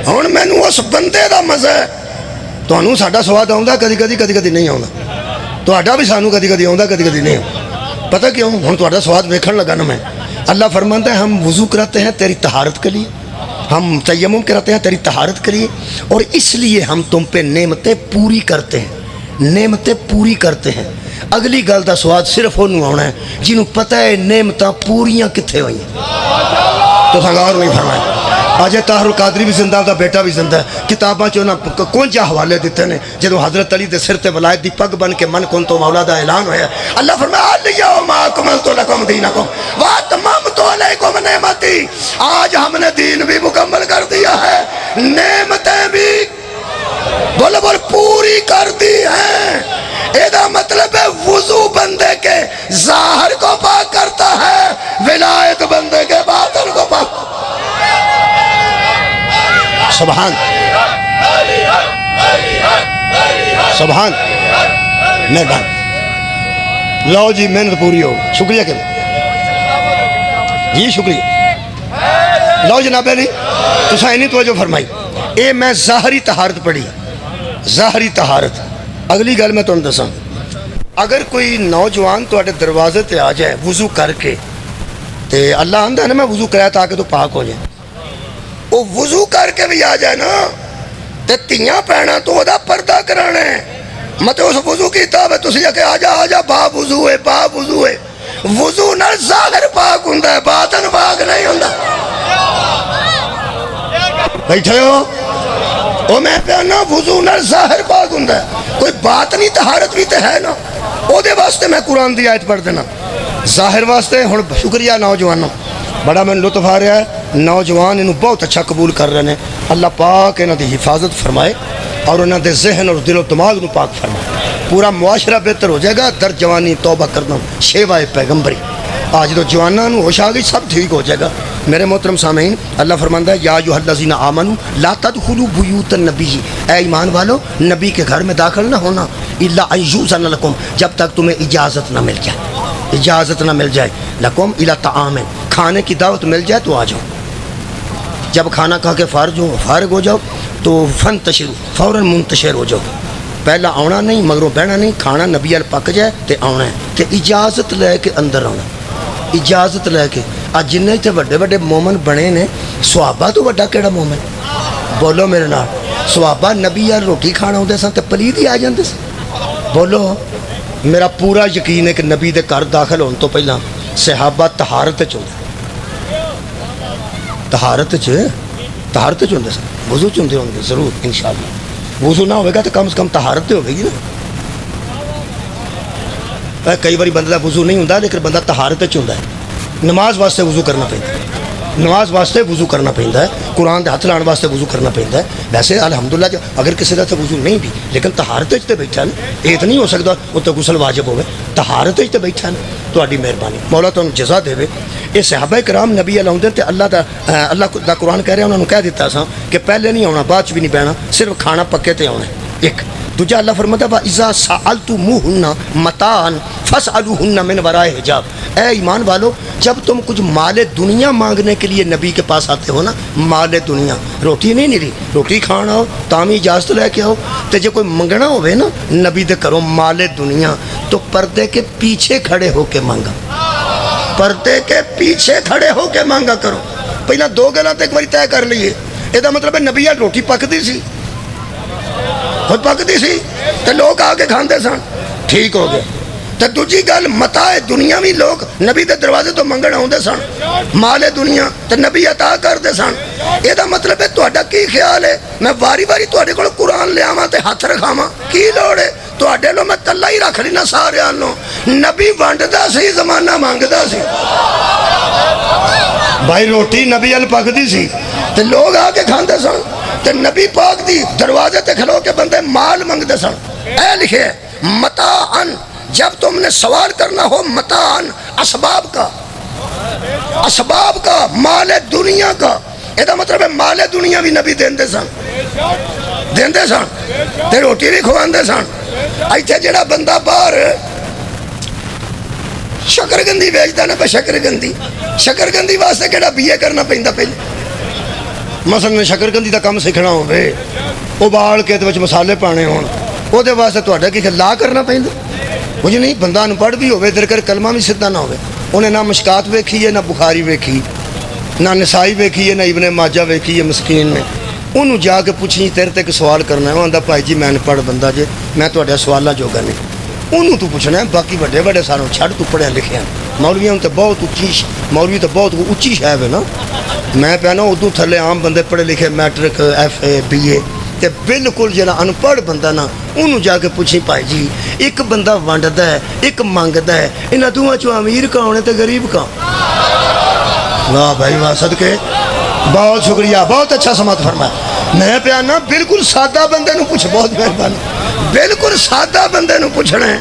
Speaker 1: ہن مینوں اس بندے دا مزہ ہے, تانوں ساڈا سواد آوندا کدی کدی, کدی کدی نہیں آوندا, تہاڈا بھی سانوں کدی کدی آوندا کدی کدی نہیں آوندا. پتہ کیوں؟ ہن تہاڈا سواد ویکھن لگا نا میں. اللہ فرماتا ہے ہم وضو کراتے ہیں تیری طہارت کے لیے, ہم تیمم کراتے ہیں تیری طہارت کے لیے, اور اس لیے ہم تم پہ نعمتیں پوری کرتے ہیں, نعمتیں پوری کرتے ہیں. اگلی گل دا سواد صرف انہوں آنا ہے جنہوں پتہ ہے نعمتاں پوریاں کتھے ہوئی ہیں. تو سنگار نہیں فرمائے. آج طاہر القادری بھی زندہ, دا بیٹا بھی زندہ ہے. کتاباں چ انہاں کونجا حوالے دیتے ہیں جدوں حضرت علی دے سر تے ولایت دی پگ بن کے من کن تو مولا دا اعلان ہویا. اللہ فرمایا الیوم اکملت لکم دینکم واتممت علیکم نعمتی, آج ہم نے دین بھی مکمل کر دیا ہے, نعمتیں بھی بولو بول پوری کر دی ہیں. ایدہ مطلب ہے وضو بندے کے ظاہر کو پاک کرتا ہے, ولایت بندے کے باطن کو پاک. سبحان سبحان مہربان. لو جی محنت پوری ہو, شکریہ کہ جی شکریہ. لو جناب علی تساں اینی توجہ فرمائی. اے میں ظاہری طہارت پڑھی, ظاہری طہارت. اگلی گل میں تمہیں دساں, اگر کوئی نوجوان تواڈے دروازے تے آ جائے وضو کر کے, تے اللہ آندا ہے نا میں وضو کرایا تاکہ تو پاک ہو جائے, وہ وضو کر کے بھی آ جائے نا تے تیاں پہنا تو دا پردہ کرانا ہے. مت اس وضو کیتا ہے تسی کہ آ جا با وضو ہے, با وضو ہے. وضو نال ظاہر پاک ہوندا ہے, باطن پاک نہیں ہوندا. بیٹھے ہو او میں پہنا وضو نال ظاہر پاک ہوندا ہے, کوئی باطنی طہارت بھی تے ہے نا. او دے واسطے میں قرآن دی آیت پڑھ دینا ظاہر واسطے. ہن شکریہ نوجوانوں, بڑا میں لطف آ رہا ہے, نوجوان انہوں بہت اچھا قبول کر رہے ہیں. اللہ پاک انہوں دی حفاظت فرمائے اور انہوں دے ذہن اور دل و دماغ نو پاک فرمائے. پورا معاشرہ بہتر ہو جائے گا. در جوانی توبہ کرنا شیوہ پیغمبری. آج تو جواناں نو ہوش آ گئی, سب ٹھیک ہو جائے گا. میرے محترم سامعین, اللہ فرماندا ہے یا ایھا الذین آمنوا لا تدخلوا بیوت النبی, اے ایمان والو نبی کے گھر میں داخل نہ ہونا, الا ان یؤذن لکم, جب تک تمہیں اجازت نہ مل جائے, اجازت نہ مل جائے. لکم الی طعام, کھانے کی دعوت مل جائے تو آ جاؤ. جب کھانا کھا کے فارغ ہو جاؤ تو فنتشروا, فوراً منتشر ہو جاؤ. پہلا آنا نہیں مگروں بہنا نہیں, کھانا نبی ال پک جائے تے آنا ہے, تے اجازت لے کے اندر آنا, اجازت لے کے. آج جن اتنے وڈے وڈے مومن بنے نے, صحابہ تو وڈا کیڑا مومن, بولو میرے نال. صحابہ نبی ال روٹی کھانا ہوندے سن تے پلید ہی آ جاندے سن. بولو. میرا پورا یقین ہے کہ نبی دے گھر داخل ہونے تو پہلا صحابہ طہارت چ ہوندے, طہارت چ ہوندے سن, وضو چ ہوندے ہوں گے ضرور انشاءاللہ. وضو نہ ہوئے گا تو کم سے کم طہارت ہوئے گی نا. کئی باری بندہ وضو نہیں ہوتا لیکن بندہ طہارت چ ہوندا ہے. نماز واسطے وضو کرنا پیندا ہے, نماز واسطے وضو کرنا پیندا ہے, قرآن دے ہاتھ لانے واسطے وضو کرنا پیندا ہے. ویسے الحمدللہ اگر کسی دا وضو نہیں بھی لیکن طہارت تے بیٹھا نا, یہ تو نہیں ہو سکتا وہ تو غسل واجب ہوئے, طہارت تے بیٹھا نا. تہاڈی مہربانی, مولا تانوں جزا دے. یہ صحابہ کرام نبی علیہ تے اللہ دا قرآن کہہ رہا انہوں نے کہہ دیتا سا کہ پہلے نہیں آنا بعد چ بھی نہیں بہنا, صرف کھانا پکے تے آنا ہے. ایک دوجا اللہ فرماتا ہے وَإِذَا سَأَلْتُمُوهُنَّ مَتَاعًا فَاسْأَلُوهُنَّ مِنْ وَرَاءِ حِجَاب، اے ایمان والو جب تم کچھ مال دنیا مانگنے کے لیے نبی کے پاس آتے ہو نا، مال دنیا، روٹی نہیں رہی، روٹی کھانا ہو تامی اجازت لے کے آؤ، تو جب کوئی منگنا ہوئے نا نبی دے کرو مال دنیا تو پردے کے پیچھے کھڑے ہو کے مانگا، پردے کے پیچھے کھڑے ہو کے مانگا کرو۔ پہلا دو گلاں تے ایک باری طے کر لیے، یہ مطلب ہے نبی روٹی پکتی سی، خود پکتی سی تو لوگ آ کے کھاندے سن، ٹھیک ہو گیا۔ تو دوجی گل متاع دنیاوی لوگ نبی دے دروازے تو منگن آؤندے سن، مال دنیا تو نبی عطا کردے سن۔ یہ مطلب ہے تہاڈا کی خیال ہے میں واری واری تہاڈے کول قرآن لے آواں تے ہاتھ رکھاواں؟ کی لوڑ ہے؟ تہاڈے لو میں کلا ہی رکھ لینا سارے لو، نبی ونڈدا سی زمانہ مانگدا سی۔ بھائی روٹی نبی ال پکدی سی تے لوگ آ کے کھاندے سن، تے نبی پاک دی دروازے تے کھلو کے بندے مال منگدے سن۔ اے لکھے متاعن، جب تم نے سوال کرنا ہو متاعن اسباب کا، اسباب کا، مال دنیا کا، یہ مطلب ہے مال دنیا بھی نبی دیندے سن، دیندے سن تے روٹی بھی کھواندے سن۔ ایتھے جڑا بندہ باہر شکرگندی بیچدا نا، پہ شکرگندی، شکرگندی واسطے کیڑا بی اے کرنا پیندا پہلے؟ مثلا شکرگندی دا کم سکھنا ہوے، ابال کے وچ مسالے پانے ہون، او دے واسطے تہاڈا کی لا کرنا پیندا؟ کچھ نہیں، بندہ انپڑھ بھی ہوئے در کر کلمہ بھی سدھا نہ ہوئے، انہیں نہ مشکات ویکھی ہے، نہ بخاری ویکھی، نہ نسائی ویکھی ہے، نہ ابن ماجہ ویکھی ہے، مسکین نے انہوں جا کے پوچھی تیرے تے ایک سوال کرنا ہے، وہ آندا بھائی جی میں انپڑھ بندہ جے، میں تہاڈے سوالاں جوگا نہیں، انہوں تو پوچھنا ہے، باقی بڑے بڑے ساروں چھڑ تو پڑھیا لکھیا مولویاں تے بہت اچھی، مولوی تو بہت اچھی شاید ہے نا، میں پہنا ادو تھلے عام بندے پڑھے لکھے میٹرک ایف اے بی اے تے بالکل جڑا انپڑھ بندہ نا انہوں جا کے پوچھی بھائی جی ایک بندہ ونڈدا ہے ایک منگدا ہے، انہاں دوواں چوں امیر کون ہے تے غریب کون؟ واہ بھائی واہ، صدقے بہت شکریہ، بہت اچھا سماعت فرمایا۔ میں پیانا بالکل سادہ بندے نو پوچھ، بہت مہربانی، بالکل سادہ بندے نو پوچھنا ہے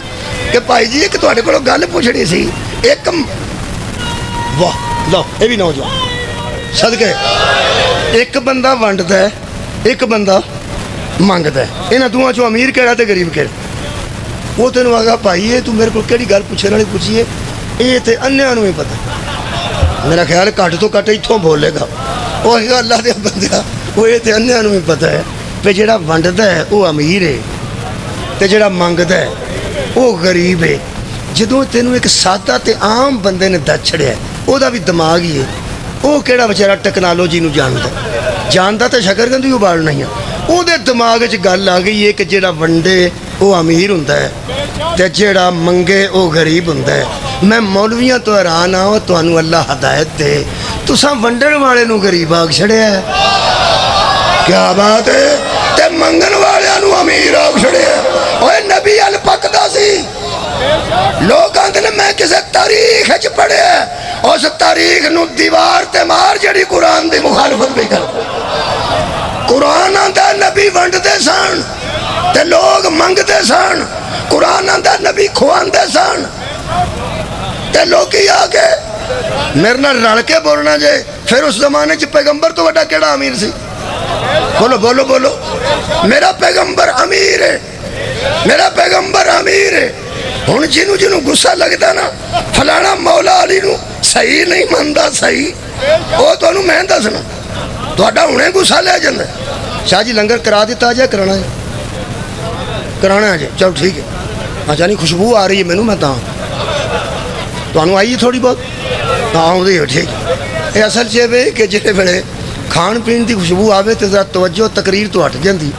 Speaker 1: کہ بھائی جی ایک تہاڈے کولوں گل پوچھنی سی، ایک واہ لو یہ بھی نوجوان صدقے، ایک بندہ ونڈدا ہے ایک بندہ منگدا ہے، انہاں دوواں چوں امیر کہڑا تے غریب کہڑا؟ وہ تینوں آگا بھائی یہ تو میرے کو کہڑی گل پوچھنے والی پوچھی ہے، یہ تے انہیاں نوں ہی پتہ، میرا خیال ہے گھٹ تو گھٹ اتھوں بولے گا، وہ اللہ دے بندہ وہ یہ تے انہیاں نوں ہی پتہ ہے کہ جڑا ونڈدا ہے وہ امیر ہے تے جڑا منگدا ہے وہ غریب ہے۔ جدوں تینوں ایک سادہ تے عام بندے نے دس چھڑیا ہے، وہ دا بھی دماغ ہی ہے، وہ کہڑا بیچارہ ٹیکنالوجی نو جاندا تے شکرگندی ابالنا ہی ہے، وہ دے دماغ وچ گل آ گئی ہے کہ جڑا ونڈے وہ امیر ہوندا ہے تے جڑا منگے وہ غریب ہوندا ہے۔ میں مولویاں تو حیران ہاں، تانوں اللہ ہدایت دے، تساں ونڈن والے نو غریب آکھ چھڑیا ہے، کیا بات ہے، تے منگن والے نو امیر آکھ چھڑیا ہے۔ اوے نبی ال پکدا سی، لوگ آندے نے میں کسے تاریخ وچ پڑھیا ہے، اس تاریخ نو دیوار تے مار جڑی قرآن دی مخالفت بھی کر، قرآن آندا نبی ونڈدے سن تے لوگ منگدے سن، قرآن آندا نبی کھواندے سن تے لوگی آ کے میرے نال رل کے بولنا جے، پھر اس زمانے چ پیغمبر تو وڈا کیڑا امیر سی؟ بولو بولو بولو، میرا پیغمبر امیر ہے، میرا پیغمبر امیر ہے۔ ہن جنوں جنوں غصہ لگدا نا فلانا مولا علی نو صحیح نہیں مندا، صحیح وہ تانوں میں دسنا، تہاڈا ہنے غصہ لے جاندا۔ شاہ جی لنگر کرا دیتا جائے، کرانا ہے، کرانا ہے جی، چلو ٹھیک ہے، اچھا نہیں خوشبو آ رہی ہے مینوں، میں تاں تانوں آئی ہے تھوڑی بہت، ہاں آؤندی ہے، ٹھیک ہے۔ یہ اصل چ ہے کہ جہے ویلے کھان پین دی خوشبو آوے تے ذرا توجہ تقریر تو ہٹ جاندی،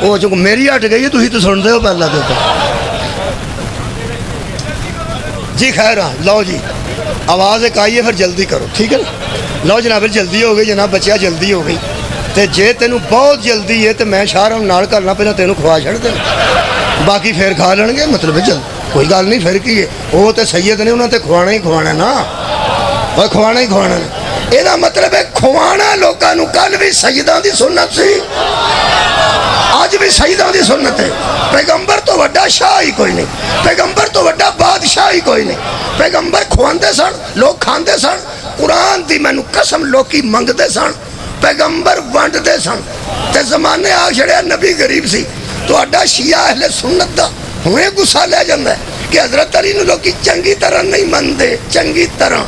Speaker 1: وہ جو میری ہٹ گئی ہے تسی تو سن دے ہو پہلا دے تو جی خیر ہاں، لو جی آواز ایک آئی ہے، پھر جلدی کرو ٹھیک ہے نا، لو جناب جلدی ہو گئی جناب، بچیا جلدی ہو گئی، تے جے تینوں بہت جلدی ہے تو میں شاہ نال کرنا، پہلے تینوں کھوا چھڑ دینا، باقی پھر کھا لین گے، مطلب ہے جلد کوئی گل نہیں، پھر کی ہے، وہ تو سید نے انہوں نے کھوانا ہی کھوانا نا، اور کھوانا ہی کھوانا نا، یہ مطلب ہے کھوانا لوگوں نو۔ کل بھی سیداں دی سنت سی، آج بھی سیداں دی سنت ہے، پیغمبر تو وڈا شاہ ہی کوئی نہیں، پیغمبر تو وڈا بادشاہ ہی کوئی نہیں، پیغمبر کھواندے سن، لوگ کھاندے سن، قرآن دی مینوں قسم لوکی منگدے سن، پیغمبر ونڈدے سن، تے زمانے آ چھڑیا نبی غریب سی، ਤੁਹਾਡਾ ਸ਼ੀਆ ਅਹਿਲੇ ਸੁਨਨਤ ਦਾ ਹੁਣੇ ਗੁੱਸਾ ਲੈ ਜਾਂਦਾ ਕਿ ਹਜ਼ਰਤ ਅਲੀ ਨੂੰ ਲੋਕੀ ਚੰਗੀ ਤਰ੍ਹਾਂ ਨਹੀਂ ਮੰਨਦੇ। ਚੰਗੀ ਤਰ੍ਹਾਂ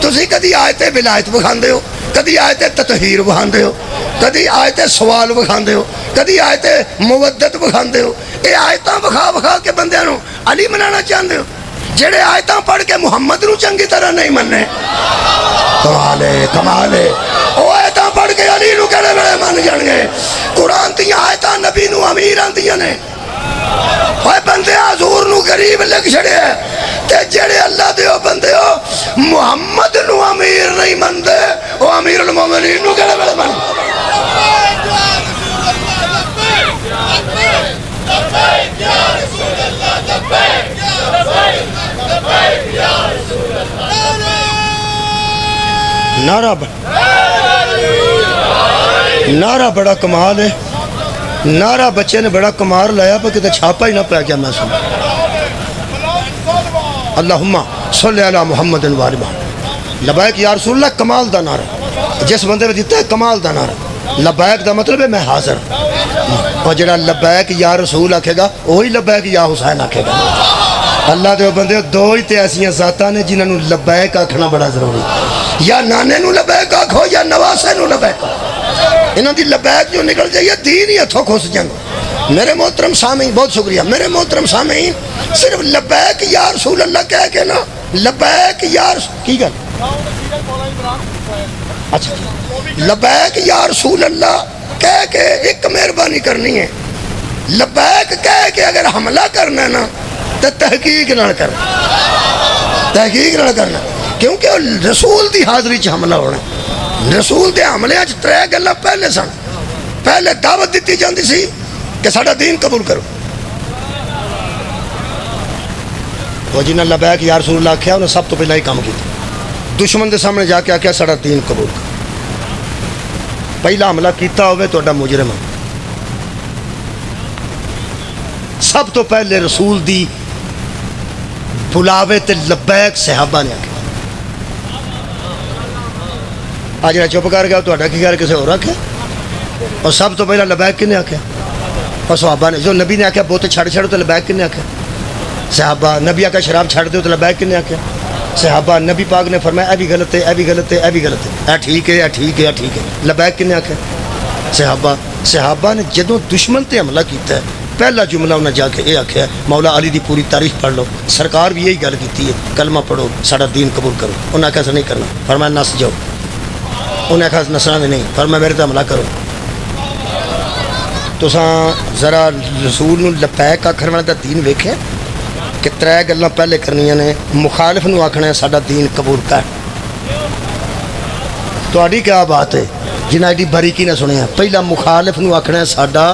Speaker 1: ਤੁਸੀਂ ਕਦੀ ਆਇਤੇ ਵਿਲਾਇਤ ਵਿਖਾਉਂਦੇ ਹੋ, ਕਦੀ ਆਇਤੇ ਤਤਹੀਰ ਵਿਖਾਉਂਦੇ ਹੋ, ਕਦੀ ਆਇਤੇ ਸਵਾਲ ਵਿਖਾਉਂਦੇ ਹੋ, ਕਦੀ ਆਇਤੇ ਮੁਵੱਦਤ ਵਿਖਾਉਂਦੇ ਹੋ। ਇਹ ਆਇਤਾਂ ਵਿਖਾ ਵਿਖਾ ਕੇ ਬੰਦਿਆਂ ਨੂੰ ਅਲੀ ਮਨਾਉਣਾ ਚਾਹੁੰਦੇ ਹੋ, ਜਿਹੜੇ ਆਇਤਾਂ ਪੜ੍ਹ ਕੇ ਮੁਹੰਮਦ ਨੂੰ ਚੰਗੀ ਤਰ੍ਹਾਂ ਨਹੀਂ ਮੰਨੇ। ਕਮਾਲ ਹੈ, ਕਮਾਲ ਹੈ। ਉਹ ਆਇਤਾਂ ਪੜ੍ਹ ਕੇ ਅਲੀ ਨੂੰ ਕਿਹੜੇ ਵੇਲੇ ਮੰਨ ਜਾਣਗੇ? ਕੁਰਾਨ ਦੀਆਂ ਆਇਤਾਂ ਨਬੀ ਨੂੰ ਅਮੀਰ ਆਉਂਦੀਆਂ ਨੇ। اوے بندے حضور نو غریب لکھ چھڑے تے جڑے اللہ دے بندے ہو محمد نو امیر نہیں مندے او امیر المومنین نو کہڑے ویلے من نعرہ بڑا کمال ہے. نعرہ بچے نے بڑا کمار لایا پر کتے چھاپا ہی نہ پیا کیا میں سنا. اللہم صلی علی محمد وآل محمد. لبیک یا رسول اللہ کمال دا نعرہ جس بندے میں دیتا ہے کمال دا نعرہ. لبیک دا مطلب ہے میں حاضر. اور جڑا لبیک یا رسول آکھے گا وہی لبیک یا حسین آکھے گا. اللہ دے بندے دو ہی تے ایسی ذاتاں نے جنہاں نو لبیک آکھنا بڑا ضروری. یا نانے نو لبیک آکھو یا نواسے نو لبیک آکھو. انہوں دی لبیک جو نکل جائے دین ہی اتھو کھوس جنگ. میرے محترم سامعین بہت شکریہ. میرے محترم سامعین صرف لبیک یا رسول اللہ کہہ کے نا لبیک یا رسول کی گل اچھا لبیک یا رسول اللہ کہہ کے ایک مہربانی کرنی ہے. لبیک کہہ کے اگر حملہ کرنا ہے نا تو تحقیق نہ کرنا. تحقیق نہ کرنا کیونکہ رسول دی حاضری چ حملہ ہونا. رسول دے حملے اچ ترے گلاں پہلے سن. پہلے دعوت دیتی جاندی سی کہ ساڈا دین قبول کرو. وہ جنہاں لبیک یا رسول اللہ آکھیا انہیں سب تو پہلا ہی کام کیتا. دشمن دے سامنے جا کے آکھیا ساڈا دین قبول کرو. پہلا حملہ کیتا ہوئے تہاڈا مجرم. سب تو پہلے رسول دی بلاوے تے لبیک صحابہ نے آکھیا. آج جڑا چپ کر گیا تو کی گھر کسی اور آکھیا. اور سب تو پہلا لبیک کنے آکھیا اور صحابہ نے. جو نبی نے آکھیا بوتے چھڑ چھڑ تو لبیک کنے آکھیا صحابہ. نبی آکھیا شراب چھڑ دو تو لبیک کنے آکھیا صحابہ. نبی پاک نے فرمایا اے بھی غلط ہے اے بھی غلط ہے اے بھی غلط ہے اے ٹھیک ہے اے ٹھیک ہے اے ٹھیک ہے. لبیک کنے آکھیا صحابہ. صحابہ نے جدوں دشمن تے حملہ کیتا ہے پہلا جملہ انہیں جا کے یہ آکھیا مولا علی دی پوری تاریخ پڑھ لو. سرکار بھی یہی گل کیتی ہے کلمہ پڑھو ساڈا دین قبول کرو. انہیں آکھیا ایسا نہیں کرنا. فرمایا نس جاؤ. انہیں آکھا نسنا نہیں. فرمایا میرے تے حملہ کرو. تساں ذرا رسول نو لبیک آکھن والا دا دین ویکھے کہ ترے گلاں پہلے کرنیاں نے. مخالف نو آکھنا ہے ساڈا دین قبول کر. تہاڈی کیا بات ہے جنہاں ایڈی باریکی نہ سنیا. پہلا مخالف نو آکھنا ہے ساڈا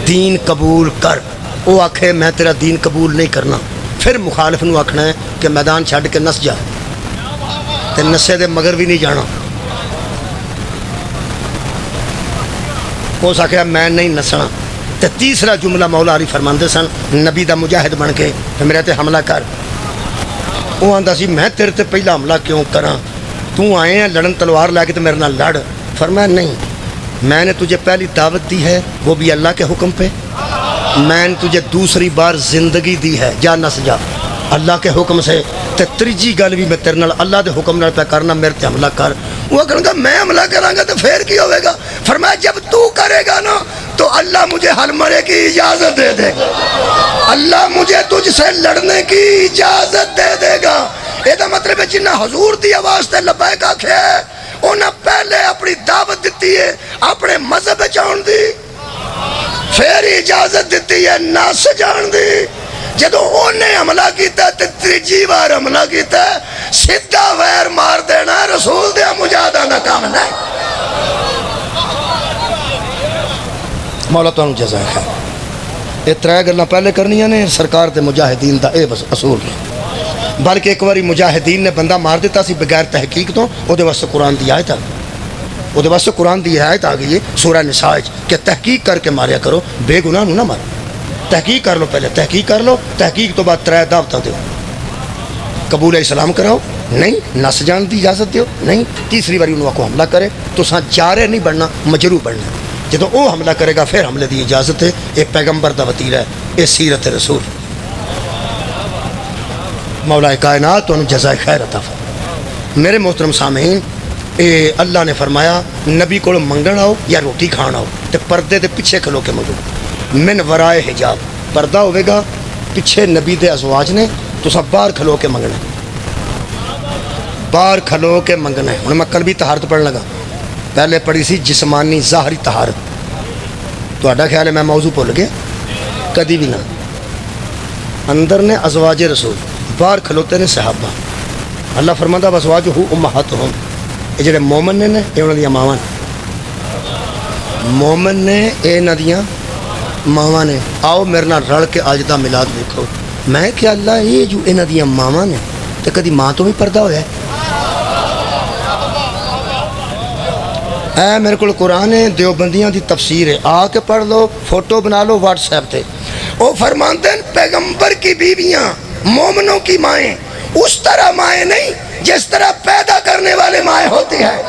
Speaker 1: دین قبول کر. وہ آکھے میں تیرا دین قبول نہیں کرنا. پھر مخالف نو آکھنا ہے کہ میدان چھڈ کے نس جا. تے نسے دے مگر بھی نہیں جانا. اس آخیا میں نہیں نسنا. تے تیسرا جملہ مولا علی فرماندے سن نبی دا مجاہد بن کے میرے تے حملہ کر. وہ آندا سی میں تیرے تے پہلا حملہ کیوں کراں؟ تو آئے ہیں لڑن تلوار لے کے تو میرے نال لڑ. فرمایا نہیں میں نے تجھے پہلی دعوت دی ہے وہ بھی اللہ کے حکم پہ. میں نے تجھے دوسری بار زندگی دی ہے جا نس جا اللہ کے حکم سے. تے تیجی گل بھی میں تیرے نال اللہ دے حکم نال پہ کرنا میرے تے حملہ کر. وہ کہوں گا میں حملہ کراں گا تو پھر کی ہوئے گا؟ فرمایا جب تو کرے گا نا تو اللہ مجھے حل مرے کی اجازت دے دے گا. اللہ مجھے تجھ سے لڑنے کی اجازت دے دے گا. یہ مطلب ہے جنہ حضور دی آواز تے لبیک آکھے انہیں پہلے اپنی دعوت دیتی ہے اپنے مذہب چاہن دی. پھر اجازت دیتی ہے نس جان دی. جدو انہیں حملہ کیتا ہے تیجی بار حملہ کیتا ہے سیدھا ویر مار دینا رسول دیا مجاہدہ نہ کام نہیں. مولا تو جزائے خیر. یہ ترے گلاں پہلے کرنیاں نے سرکار دے مجاہدین دا اے بس اصول ہے. بلکہ ایک باری مجاہدین نے بندہ مار دیتا سی بغیر تحقیق تو وہ دے واسطے قرآن دی آیت آ گئی. وہ دے واسطے قرآن دی آیت آ گئی ہے سورہ نساء کہ تحقیق کر کے ماریا کرو بے گناہ نو نہ مارو. تحقیق کر لو پہلے تحقیق کر لو. تحقیق تو بعد ترے دعوتاں دیو. قبول اسلام کراؤ نہیں. نس جان دی اجازت دیو نہیں. تیسری باری انہوں کو حملہ کرے تو ساں جارے نہیں بڑھنا مجروح بڑھنا. جدو وہ حملہ کرے گا پھر حملے کی اجازت ہے. یہ پیغمبر کا وتیرہ ہے, یہ سیرت رسول. مولا کائنات تو جزائے خیر عطا فرمائے. میرے محترم سامعین, اے اللہ نے فرمایا نبی کو منگن آؤ یا روٹی کھان آؤ تو پردے دے پیچھے کھلو کے منگو. من ورائے حجاب, پردہ ہوئے گا, پیچھے نبی دے ازواج نے, تو سب باہر کھلو کے منگنا, باہر کھلو کے منگنا ہے. ہوں میں قلبی طہارت پڑھن لگا, پہلے پڑھی سی جسمانی ظاہری طہارت. تہاڈا خیال ہے میں موضوع بھول گیا؟ کدی بھی نہ. اندر نے ازواج رسول, باہر کھلوتے نے صحابہ. اللہ فرماتا ازواجہ امہاتہم, یہ جڑے مومن نے یہ انہاں دیاں ماواں نے. مومن نے یہ انہاں دیاں ماواں نے. آؤ میرے نال رل کے اج دا میلاد دیکھو. میں کہ اللہ یہ جو انہاں دیاں ماواں نے تو کدی ماں تو بھی پردہ ہویا ہے؟ اے میرے کو قرآن ہے, دیوبندیاں دی تفسیر ہے, آ کے پڑھ لو, فوٹو بنا لو واٹس ایپ تے. وہ فرماتے ہیں پیغمبر کی بیویاں مومنوں کی مائیں اس طرح مائیں نہیں جس طرح پیدا کرنے والے مائیں ہوتی ہیں.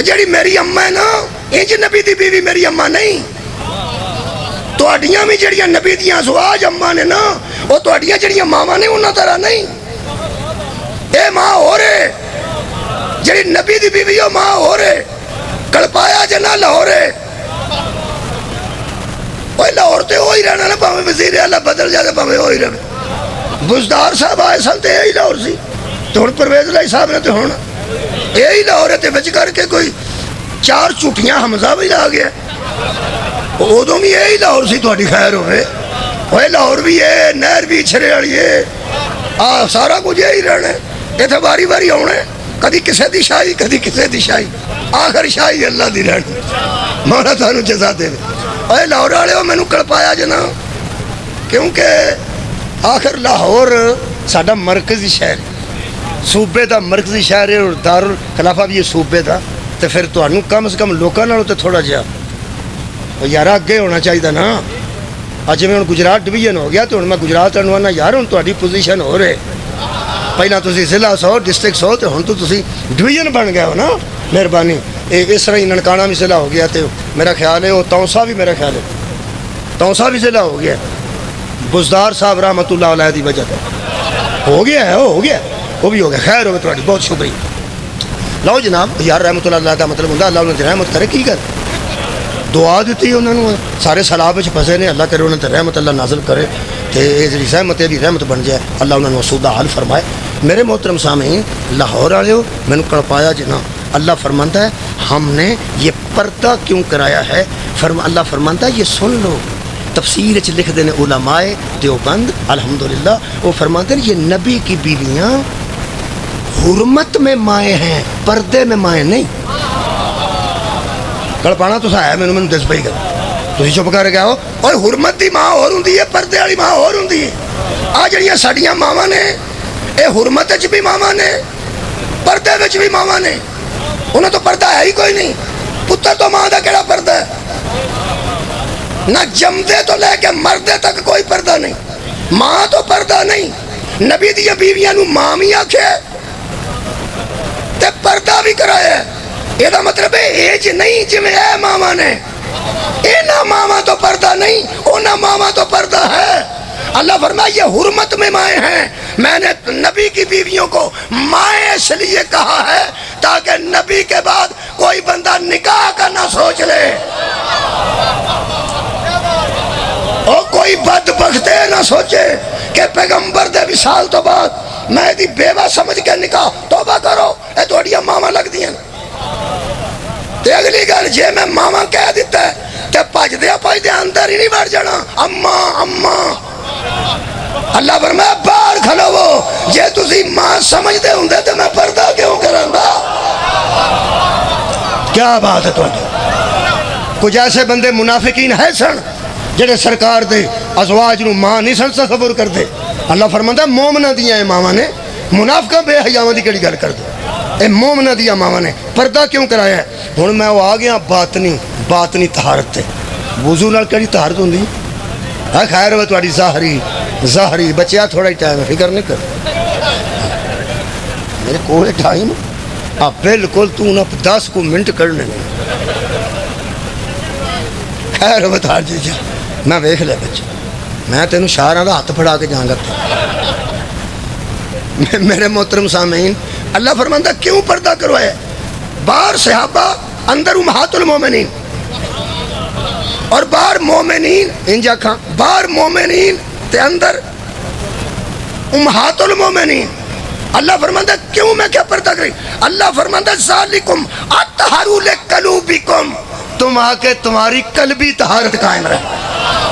Speaker 1: جڑی میری اماں ہے نا, انج نبی دی بیوی میری اماں نہیں. تہاڈیاں بھی جڑیاں نبی دیاں ازواج اماں نے نا, وہ تہاڈیاں جڑیاں ماواں نے انہاں طرح نہیں. اے ماں ہو رہے, جڑی نبی دی بیوی ہو ماں ہو رہے. کڑپایا جنا لاہورے, وہ لاہور تے وہی رہنا نا, پاویں وزیر اعلیٰ بدل جائے پاویں وہی رہے. بزدار صاحب آئے سن تے یہی لاہور سی, تو ہن پرویز الہی صاحب نے تے ہن یہی لاہور ہے. تے وچ کر کے کوئی 4 چٹیاں حمزہ بھی لا گیا, ادوں بھی یہی لاہور سی. تہاڈی خیر ہوئے, وہ لاہور بھی ہے, نہر بھی چھرے والی ہے, سارا کچھ یہی رہنا ہے. اتنے باری باری آنا ہے, کدی کسے دی شاہی کدی کسے دی شاہی, آخر شاہی اللہ دی رہنی. مولا تانوں جزا دے. اے لاہور والے ہو مینوں کڑپایا جنا, کیونکہ آخر لاہور ساڈا مرکزی شہر, صوبے دا مرکزی شہر ہے, اور دارالخلافہ بھی یہ صوبے دا. تو پھر تانوں کم از کم لوکاں نالوں تے تھوڑا جہا یار اگے ہونا چاہیے نا. اج میں ہوں گجرات ڈویژن ہو گیا, تو ہوں میں گجرات آنا یار ہوں تہاڈی پوزیشن ہو رہے. پہلے تسی ضلع سو ڈسٹرکٹ سو, تو ہوں تو تسی ڈویژن بن گئے ہو نا. مہربانی. اس طرح ہی ننکانہ بھی ضلع ہو گیا, تو میرا خیال ہے وہ تونسا بھی, میرا خیال ہے تونسا بھی ضلع ہو گیا. بزدار صاحب رحمۃ اللہ علیہ دی وجہ ہو گیا ہے, ہو گیا, وہ بھی ہو گیا. خیر ہوگی تھوڑی, بہت شکریہ. لو جناب, یار رحمۃ اللہ علیہ کا مطلب ہوں اللہ انہوں نے رحمت کرے. کی کر دعا دیتی انہوں نے, سارے سیلاب پھسے نے, اللہ کرے انہوں نے رحمت اللہ نازل کرے, تو یہ جی سہمت ہے بھی رحمت بن جائے, اللہ انہوں نے سودہ حل فرمائے. میرے محترم سامعین, لاہور والے ہو میں نے کڑپایا جنا. اللہ فرماتا ہے ہم نے یہ پردہ کیوں کرایا ہے. اللہ فرماتا ہے یہ سن لو. تفسیر لکھ دینے علماء دیوبند الحمدللہ, وہ فرماتے ہیں یہ نبی کی بیویاں حرمت میں مائیں ہیں, پردے میں مائیں نہیں. کڑپانا تو ہے میں دس پائی کر, تھی چپ کر گیا ہو. اور حرمت دی ماں اور ہوں, پردے والی ماں اور ہوں. آ جڑیاں ساڈیاں ماواں نے, اے حرمت وچ بھی ماواں نے, پردے وچ بھی ماواں نے. انہوں تو پردہ ہے ہی کوئی نہیں. پتر تو ماں دا کیڑا پردہ ہے؟ نہ جمدے تو لے کے مردے تک کوئی پردہ نہیں. ماں تو پردہ نہیں. نبی دی بیویاں نو ماں بھی آکھے تے پردہ بھی کرایا. یہ مطلب ہے ایج نہیں جی اے ماما نے, اینا ماما تو پردہ نہیں, اونا ماما تو پردہ ہے. اللہ فرمایا یہ حرمت میں مائیں ہیں. میں نے نبی کی بیویوں کو مائیں اس لیے کہا ہے تاکہ نبی کے بعد کوئی بندہ نکاح کا نہ سوچ لے, اور کوئی بدبخت نہ سوچے کہ پیغمبر دے وصال تو بعد میں دی بیوہ سمجھ کے نکاح. توبہ کرو, اے تھوڑیاں ماما لگ دیاں. تے اگلی گل جے میں ماما کہہ دیتا ہے تے پاج دیا اندر ہی نہیں بڑھ جانا. اماں اماں, اللہ فرمایا باہر کھلو وہ. جے تسی ماں سمجھتے ہوں تے میں پردہ کیوں کرندا. کیا بات ہے تھوڑی. کچھ ایسے بندے منافقین ہے سن جڑے سرکار دے ازواج نو ماں نہیں سن تصور کرتے. اللہ فرماتا مومنہ دیاں ماواں نے, منافقہ بے حیاواں دی کیڑی گل کردے. اے مومنہ دیا ماواں نے پردہ کیوں کرایا ہے. ہن میں وہ آ گیا باطنی طہارت تے. وضو نال کیڑی طہارت ہوندی ہے؟ خیر ہو تہاڈی ظاہری بچیا تھوڑا ہی ٹائم, فکر نہیں کر میرے کول ٹائم. بالکل تو نہ 10 کو منٹ کرنے نہیں. خیر بتا جی جا میں ویخ لیا بچہ میں تینوں شاہراں دا ہاتھ پھڑا کے جاؤں گا میرے محترم سامعین اللہ فرماندہ کیوں پردہ کروایا باہر صحابہ اندر امہات المومنین اور باہر مومنین انجا کھاں باہر مومنین تے اندر امہات المومنین اللہ فرماندہ کیوں میں کیا پردہ کری اللہ فرماندہ ذالکم اطہروا لقلوبکم تم آ کے تمہاری قلبی طہارت قائم رہے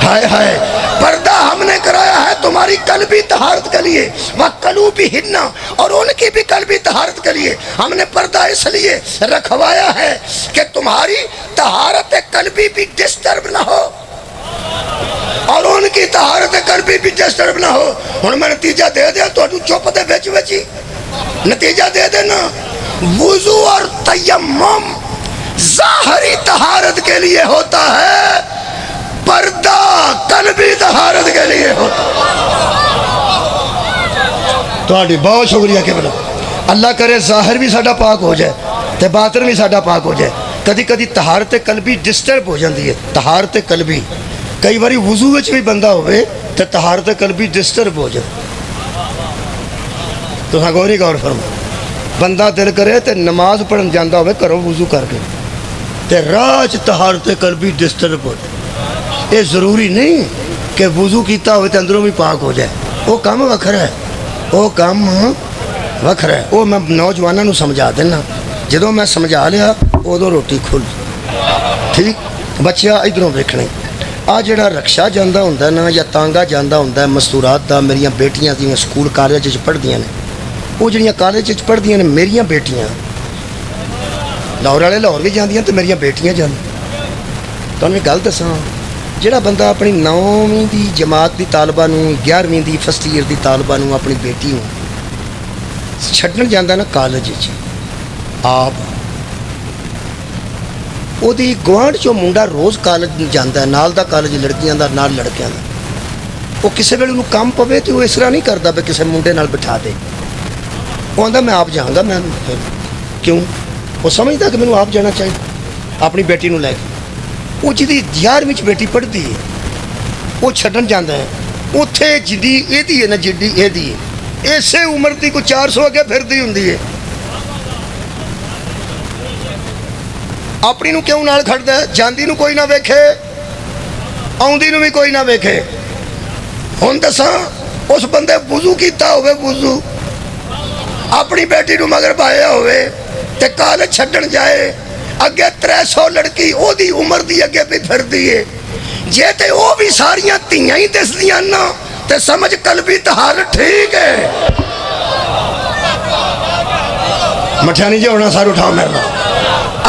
Speaker 1: ہائے ہائے پردہ ہم نے کرایا ہے تمہاری قلبی طہارت کے لیے وَقَلُوبِهِنَّ اور ان کی بھی قلبی طہارت کے لیے ہم نے پردہ اس لیے رکھوایا ہے کہ تمہاری طہارت قلبی بھی ڈسٹرب نہ ہو اور ان کی طہارت قلبی بھی ڈسٹرب نہ ہو ہن میں نتیجہ دے دیا تو چپ دے وچ وچی نتیجہ دے دینا وضو اور تیمم ظاہری طہارت کے لیے ہوتا ہے پردہ قلبی طہارت کے لیے ہوتا تہاڈی بہت شکریہ کہ بلا اللہ کرے ظاہر بھی ساڈا پاک ہو جائے تے باطن بھی ساڈا پاک ہو جائے کدی کدی طہارت قلبی ڈسٹرب ہو جاندی ہے طہارت قلبی کئی باری وضو وچ بھی بندہ ہوئے تے طہارت قلبی ڈسٹرب ہو جائے تو غوری غور فرما بندہ دل کرے تے نماز پڑھن جاندا ہوئے کرو وضو کر کے تے راج طہارت قلبی ڈسٹرب ہو جائے یہ ضروری نہیں کہ وضو کیتا ہوئے تے اندروں بھی پاک ہو جائے وہ کام وکھرا ہے وہ کام وکھرا ہے وہ میں نوجوانوں سمجھا دینا جدوں میں سمجھا لیا ادو روٹی کھل ٹھیک بچیا ادھروں ویکھنے آ جڑا رکشا جاندہ ہوندا نا یا تانگا جاندہ ہوندا ہے مستورات دا میریاں بیٹیاں جیویں سکول کالج وچ پڑھدیاں نے وہ جڑیاں کالج وچ پڑھدیاں نے میریاں بیٹیاں لاہور والے لاہور بھی جاندیاں تے میریاں بیٹیاں جاندیاں تانوں گل دساں جڑا بندہ اپنی 9ویں دی جماعت دی طالبہ نوں 11ویں دی فرسٹ ایئر دی طالبہ نوں اپنی بیٹی نوں چھڈن جاندا نا کالج وچ آپ وہ دی گوانڈ چو منڈا روز کالج جاندا ہے نال دا کالج لڑکیاں دا نال لڑکیاں دا وہ کسے ویلے انہوں کام پوے تو وہ اس طرح نہیں کردا بے کسے منڈے نال بٹھا دے وہ آندا میں آپ جاؤں گا میں کیوں وہ سمجھدا کہ مینوں آپ جانا چاہیے اپنی بیٹی نوں لے کے وہ جدی 11ویں بیٹی پڑھتی ہے وہ چھڈن جاندا ہے اتھے جدی اے دی ہے نا جدی اے دی ہے اسے عمر دی کو 400 اگے پھردی ہوندی ہے اپنی نو کیوں نال کھڑدا ہے جاندی نو کوئی نہ ویکھے آوندی نو بھی کوئی نہ ویکھے ہن دساں اس بندے وضو کیتا ہوئے وضو اپنی بیٹی نو مگر پایا ہوئے تے کالج چھڈن جائے اگے 300 لڑکی او دی عمر دی اگے بھی پھر دیئے جے تے او بھی ساریاں تیاں ہی دس دیاں نا تے سمجھ قلبی طہارت ٹھیک ہے مٹھانی جی ہونا سار اٹھاؤ میرے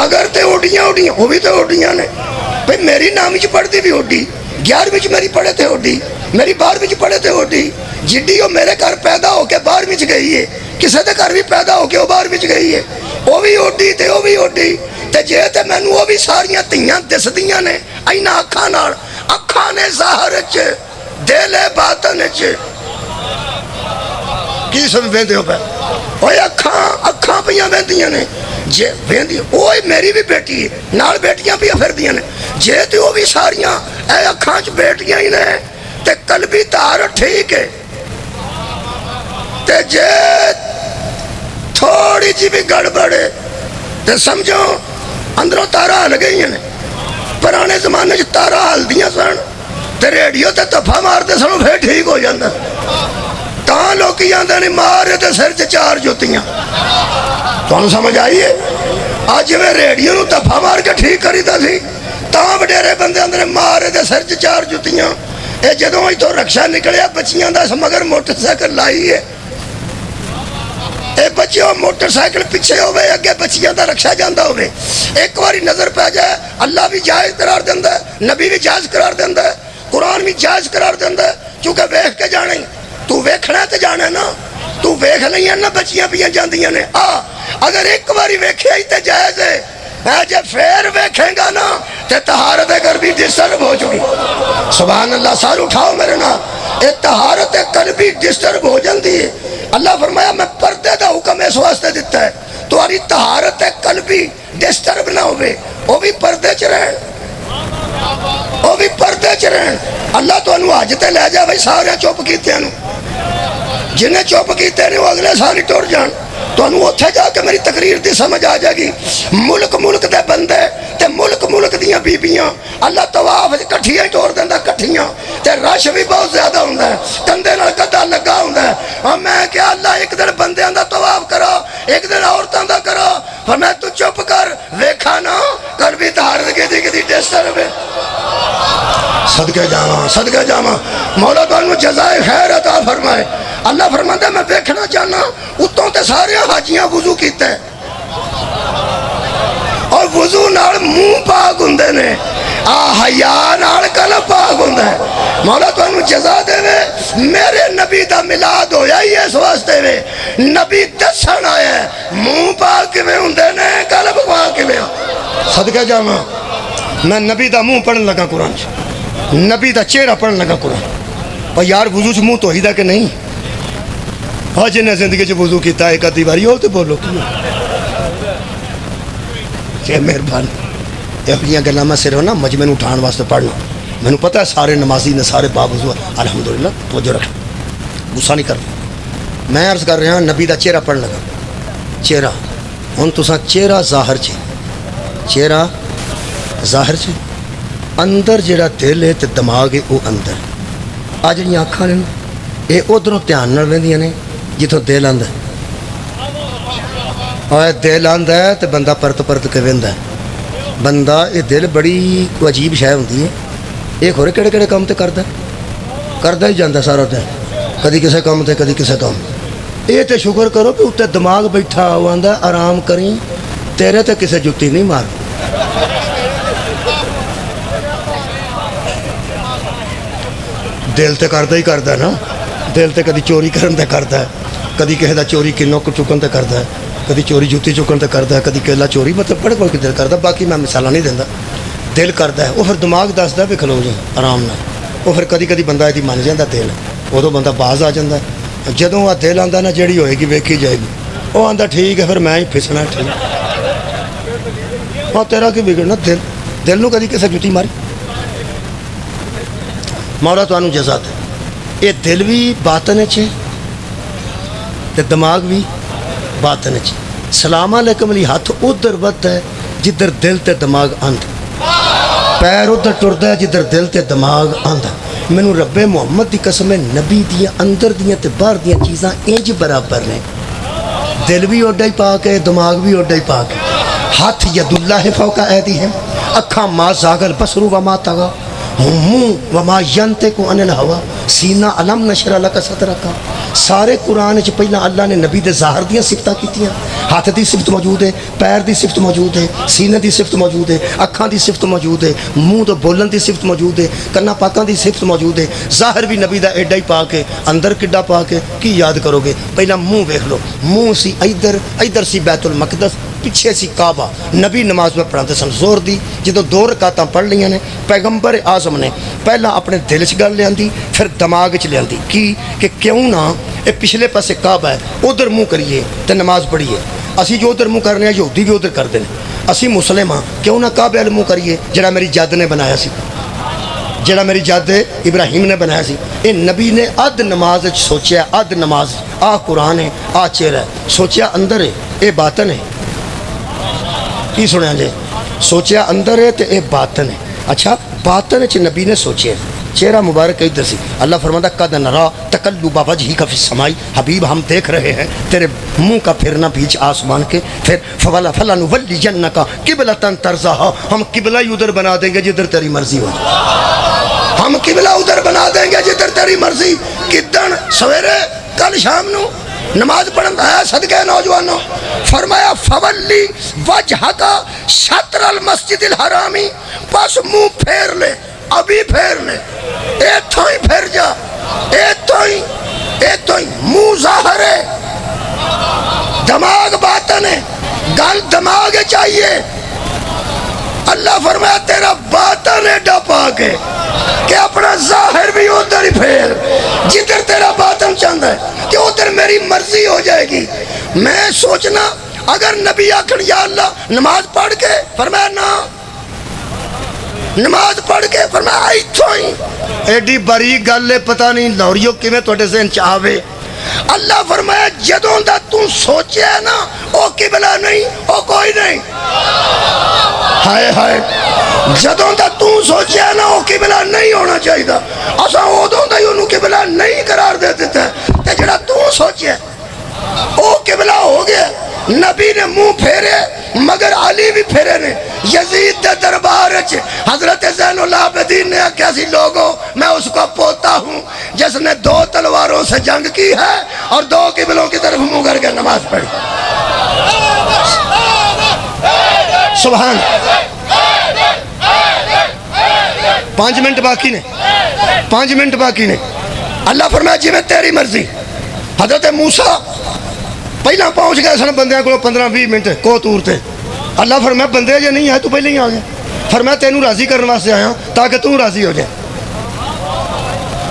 Speaker 1: اگر تے اوڈیاں وہ بھی تے اوڈیاں نے بھئی میری نامی چ پڑھ دی بھی اوڈی 11ویں میری پڑھے تھے اوڈی میری 12ویں پڑھے تھے اوڈی جڈی وہ میرے گھر پیدا ہو کے 12ویں گئی ہے کسے دے گھر بھی پیدا ہو کے وہ 12ویں گئی ہے وہ بھی اوڈی تے وہ بھی اوڈی تے جے تے مینوں وہ بھی ساریاں تیاں دس دیاں نے اینا اکھاں نال اکھاں نے ظاہر وچ دل باطن وچ کی سب ویندے ہو پے اوے اکھاں پیاں ویندیاں نے جے ویندی اوے میری بھی بیٹی ہے نال بیٹیاں بھی پھردیاں نے جے تے وہ بھی ساریاں اے اکھاں چ بیٹیاں ہی نے تے قلبی طہارت ٹھیک ہے تے جے تھوڑی جی بھی گڑبڑ ہے تے سمجھو اندروں تارا ہل گئی ہیں پرانے زمانے چ تارا ہل دیاں سن تے ریڈیو تے تفا مارتے سنو پھر ٹھیک ہو جاندہ تاں لوکی آندہ نہیں مارے تے سر چ 4 جوتیاں تو انہوں سمجھ آئیے آج میں ریڈیو نو تفا مار کے ٹھیک کری دا سی تاں بڑیرے بندے اندر مارے تے سر چ 4 جوتیاں اے جدوں ہی تو رکشہ نکلیا بچیاں دا مگر موٹر سائیکل لائی ہے اے بچیوں موٹر سائیکل پیچھے ہوئے اگے بچیاں دا رکشہ جاندہ ہوئے ایک باری نظر پہ جائے اللہ بھی جائز قرار دیندہ ہے نبی بھی جائز قرار دیندہ ہے قرآن بھی جائز قرار دیندہ ہے چونکہ ویکھ کے جانے تو ویکھنا تے جانے نا تو ویکھ نہیں ہے نا بچیاں پیاں جاندیاں نے اگر ایک باری ویکھے ہی تے جائز ہے جب پھر ویکھیں گا نا تے طہارت قلبی ڈسٹرب ہو چکی سبحان اللہ سار اٹھاؤ میرے نا اے طہارت قلبی ڈسٹرب ہو جاندی ہے اللہ فرمایا میں پردے دا حکم اس واسطے دیتا ہے تمہاری طہارت قلبی ڈسٹرب نہ ہوئے وہ بھی پردے چ رہے وہ بھی پردے چ رہن. اللہ تمہیں حج تے لے جا بھائی سارے چپ کیتیاں نو, جنہیں چپ کیتے نے وہ اگلے سال ہی ٹر جان. تمہیں اتنے جا کے میری تقریر دی سمجھ آ جائے گی. ملک ملک دے بندے تے ملک ملک دیاں بیبیاں اللہ طواف کٹھیاں ہی ٹور دیندا, کٹھیاں تے رش بھی بہت زیادہ ہوندا ہے, کندھے نال کدھا لگا ہوندا ہے. اور میں کہ اللہ ایک دن بندیاں دا طواف کرا, ایک دن عورتاں دا کرا. پر میں تو چپ کر ویکھا نا کل بھی تہار کدی کدی ٹیسٹ رہے. صدقے جاواں صدقے جاواں, مولا تانوں جزائے خیر عطا فرمائے. اللہ فرماندا میں دیکھنا چاہنا اتوں تے سارے حاجیاں وضو کیتے اور وضو نال منہ پاک ہوندے نے, حیا نال قلب پاک ہوندا ہے. مولا تانوں جزا دے میرے نبی دا میلاد ہویا ہی اس واسطے وے, نبی دسن آیا ہے منہ پاک کیویں ہوندے نے, قلب پاک کیویں. صدقے جاواں میں نبی دا منہ پڑھن لگا قرآن چ, نبی دا چہرہ پڑھن لگا قرآن. اور یار وضو چ منہ دھوئی دا کہ نہیں؟ ہاں جنہیں زندگی چ وضو کیتا ایک ادھی باری ہو تو بولو کہ مہربانی. یہ گلاں میں صرف نا مجمع اٹھان واسطے پڑھنا. مینوں پتہ ہے سارے نمازی نے سارے بابوضو الحمدللہ توجہ رکھ, غصہ نہیں کرنا. میں عرض کر رہا نبی دا چہرہ پڑھن لگا. چہرہ ہن تساں چہرہ ظاہر چ, چہرہ ظاہر چ, اندر جڑا دل ہے تے دماغ ہے وہ اندر. آ جڑیاں اکھاں نے یہ ادھروں دھیان نال ویندیاں نے جتوں دل آندا ہے. اور دل آندا ہے تے بندہ پرت پرت کے ویندا ہے. بندہ یہ دل بڑی عجیب شے ہوندی ہے, یہ کھورے کہڑے کہڑے کام تے کردا ہی جاندا سارا دن, کدی کسے کام تے کدی کسے کام. یہ تے شکر کرو کہ اتنے دماغ بیٹھا وہ آندا آرام کریں تیرے تے کسے جُتی نہیں مار. دل تے کردا ہی کردا نا, دل تے کدی چوری کرن تے کردا ہے, کدی کسی دا چوری کنوں چکن تے کردا ہے, کدی چوری جُتی چکن تے کردا ہے, کدی کیلا چوری, مطلب بڑے کوئی دل کردا. باقی میں مثالہ نہیں دیندا, دل کردا ہے. وہ پھر دماغ دسدا بھی کھلو جا آرام نال. وہ پھر کدی کدی بندہ یہ من جاندا دل, ادو بندہ باز آ جاندا. جدوں آ دل آندا نا جیڑی ہوئے گی ویکھی جائے گی, وہ آندا ٹھیک ہے پھر میں ہی پھسنا ٹھیک. ہاں تیرا کی بگڑنا, دل نو کدی کسے جُتی ماری. مولا تانوں جزا دے. یہ دل بھی باطن چ تے دماغ بھی باطن چ. سلام علیکم علی ہاتھ ادھر ودتا ہے جدھر دل تے دماغ آندا, پیر ادھر ٹردا ہے جدھر دل تے دماغ آندا. مینوں رب محمد دی قسم ہے نبی دیاں اندر دیاں تے باہر دیاں چیزاں انج برابر نے. دل بھی اوڈا ہی پاک ہے, دماغ بھی اوڈا ہی پاک ہے. ہاتھ ید اللہ فوق ایدیہم, اکھاں ما زاغل بصر وما طغى, منہ وما ینطق عن الہویٰ, سینہ علم نشرح لک صدرک. سارے قرآن چ پہلا اللہ نے نبی دے ظاہر دیاں صفتاں کیتیاں. ہاتھ دی صفت موجود ہے, پیر دی صفت موجود ہے, سینے دی صفت موجود ہے, اکھاں دی صفت موجود ہے, منہ تو بولن دی صفت موجود ہے, کنا پاکاں دی صفت موجود ہے. ظاہر بھی نبی دا ایڈا ہی پاک ہے, اندر کڈا پاک ہے. کی یاد کرو گے؟ پہلا منہ ویکھ لو. منہ سی ادھر سی بیت المقدس, پیچھے سی کعبہ. نبی نماز میں پڑھاتے سن زور دی. جدو 2 رکعتاں پڑھ لیاں نے, پیغمبر اعظم نے پہلا اپنے دل چ گل لیاندی پھر دماغ چ لیاندی. کی کہ کیوں نہ یہ پچھلے پاسے کعبہ ہے ادھر منہ کریے تے نماز پڑھیے. اسی جو ادھر منہ کرنے یہودی بھی ادھر کرتے ہیں. اسی مسلم ہاں, کیوں نہ کعبے والے منہ کریے جڑا میری جد نے بنایا سی, جڑا میری جد ابراہیم نے بنایا سی. یہ نبی نے اد نماز سوچیا, اد نماز آ قرآن ہے, آ چہرہ ہے. سوچیا اندر ہے یہ باطن ہے. کی سنیا جی؟ سوچیا اندر ہے تو یہ باطن ہے. اچھا باطن چ نبی نے سوچے, چہرہ مبارک ادھر سی. اللہ فرماتا قد نرا تقلب وجہک فی السماء, حبیب ہم دیکھ رہے ہیں تیرے منہ کا پھرنا بیچ آسمان کے. پھر فلنولینک قبلۃ ترضاھا, ہم قبلہ ہی ادھر بنا دیں گے جدھر تیری مرضی ہو. ہم قبلہ ادھر بنا دیں گے جدھر تیری مرضی. کدن سویرے کل شام نو نماز پڑھن آیا صدقے نوجوانوں, فرمایا فولی وجہک شطر المسجد الحرامی, بس منہ پھیر لے, ابھی پھیر لے, ایتھوں ہی پھیر جا, ایتھوں ہی. منہ ظاہر ہے, دماغ باطن ہے. گل دماغ چاہیے. اللہ فرمایا تیرا باطن ایڈا پاک ہے کہ اپنا ظاہر بھی ادھر ہی پھیر جدھر تیرا باطن چاہتا ہے کہ ادھر میری مرضی ہو جائے گی. میں سوچنا اگر نبی آکھن یا اللہ نماز پڑھ کے, فرمایا نا نماز پڑھ کے فرمایا ایتھوں ہی ایڈی باریک گل ہے پتہ نہیں لوریو کیویں تواڈے ذہن چ آوے اللہ فرمایا جدوں دا تو سوچیا نا او قبلہ نہیں او کوئی نہیں ہائے ہائے جدوں دا تو سوچیا نا او قبلہ نہیں ہونا چاہیے اساں اودوں دا ہی اونوں قبلہ نہیں قرار دے دیتا تے جڑا تو سوچیا او قبلہ ہو گیا نبی نے منہ پھیرے مگر علی بھی پھیرے نے یزید دے دربار وچ حضرت زین العابدین نے کہا سی لوگوں میں اس کو پوتا ہوں جس نے 2 تلواروں سے جنگ کی ہے اور 2 قبلوں کی طرف منہ کر کے نماز پڑھی سبحان 5 منٹ باقی نے 5 منٹ باقی نے اللہ فرمایا جی میں تیری مرضی حضرت موسیٰ پہلا پہنچ گئے سن بندیاں کو 15-20 منٹ کو تور تے اللہ فرمایا بندے جے نہیں ہے تو پہلے ہی آ گیا فرمایا تینوں راضی کرنے واسطے آیا تاکہ تو راضی ہو جائے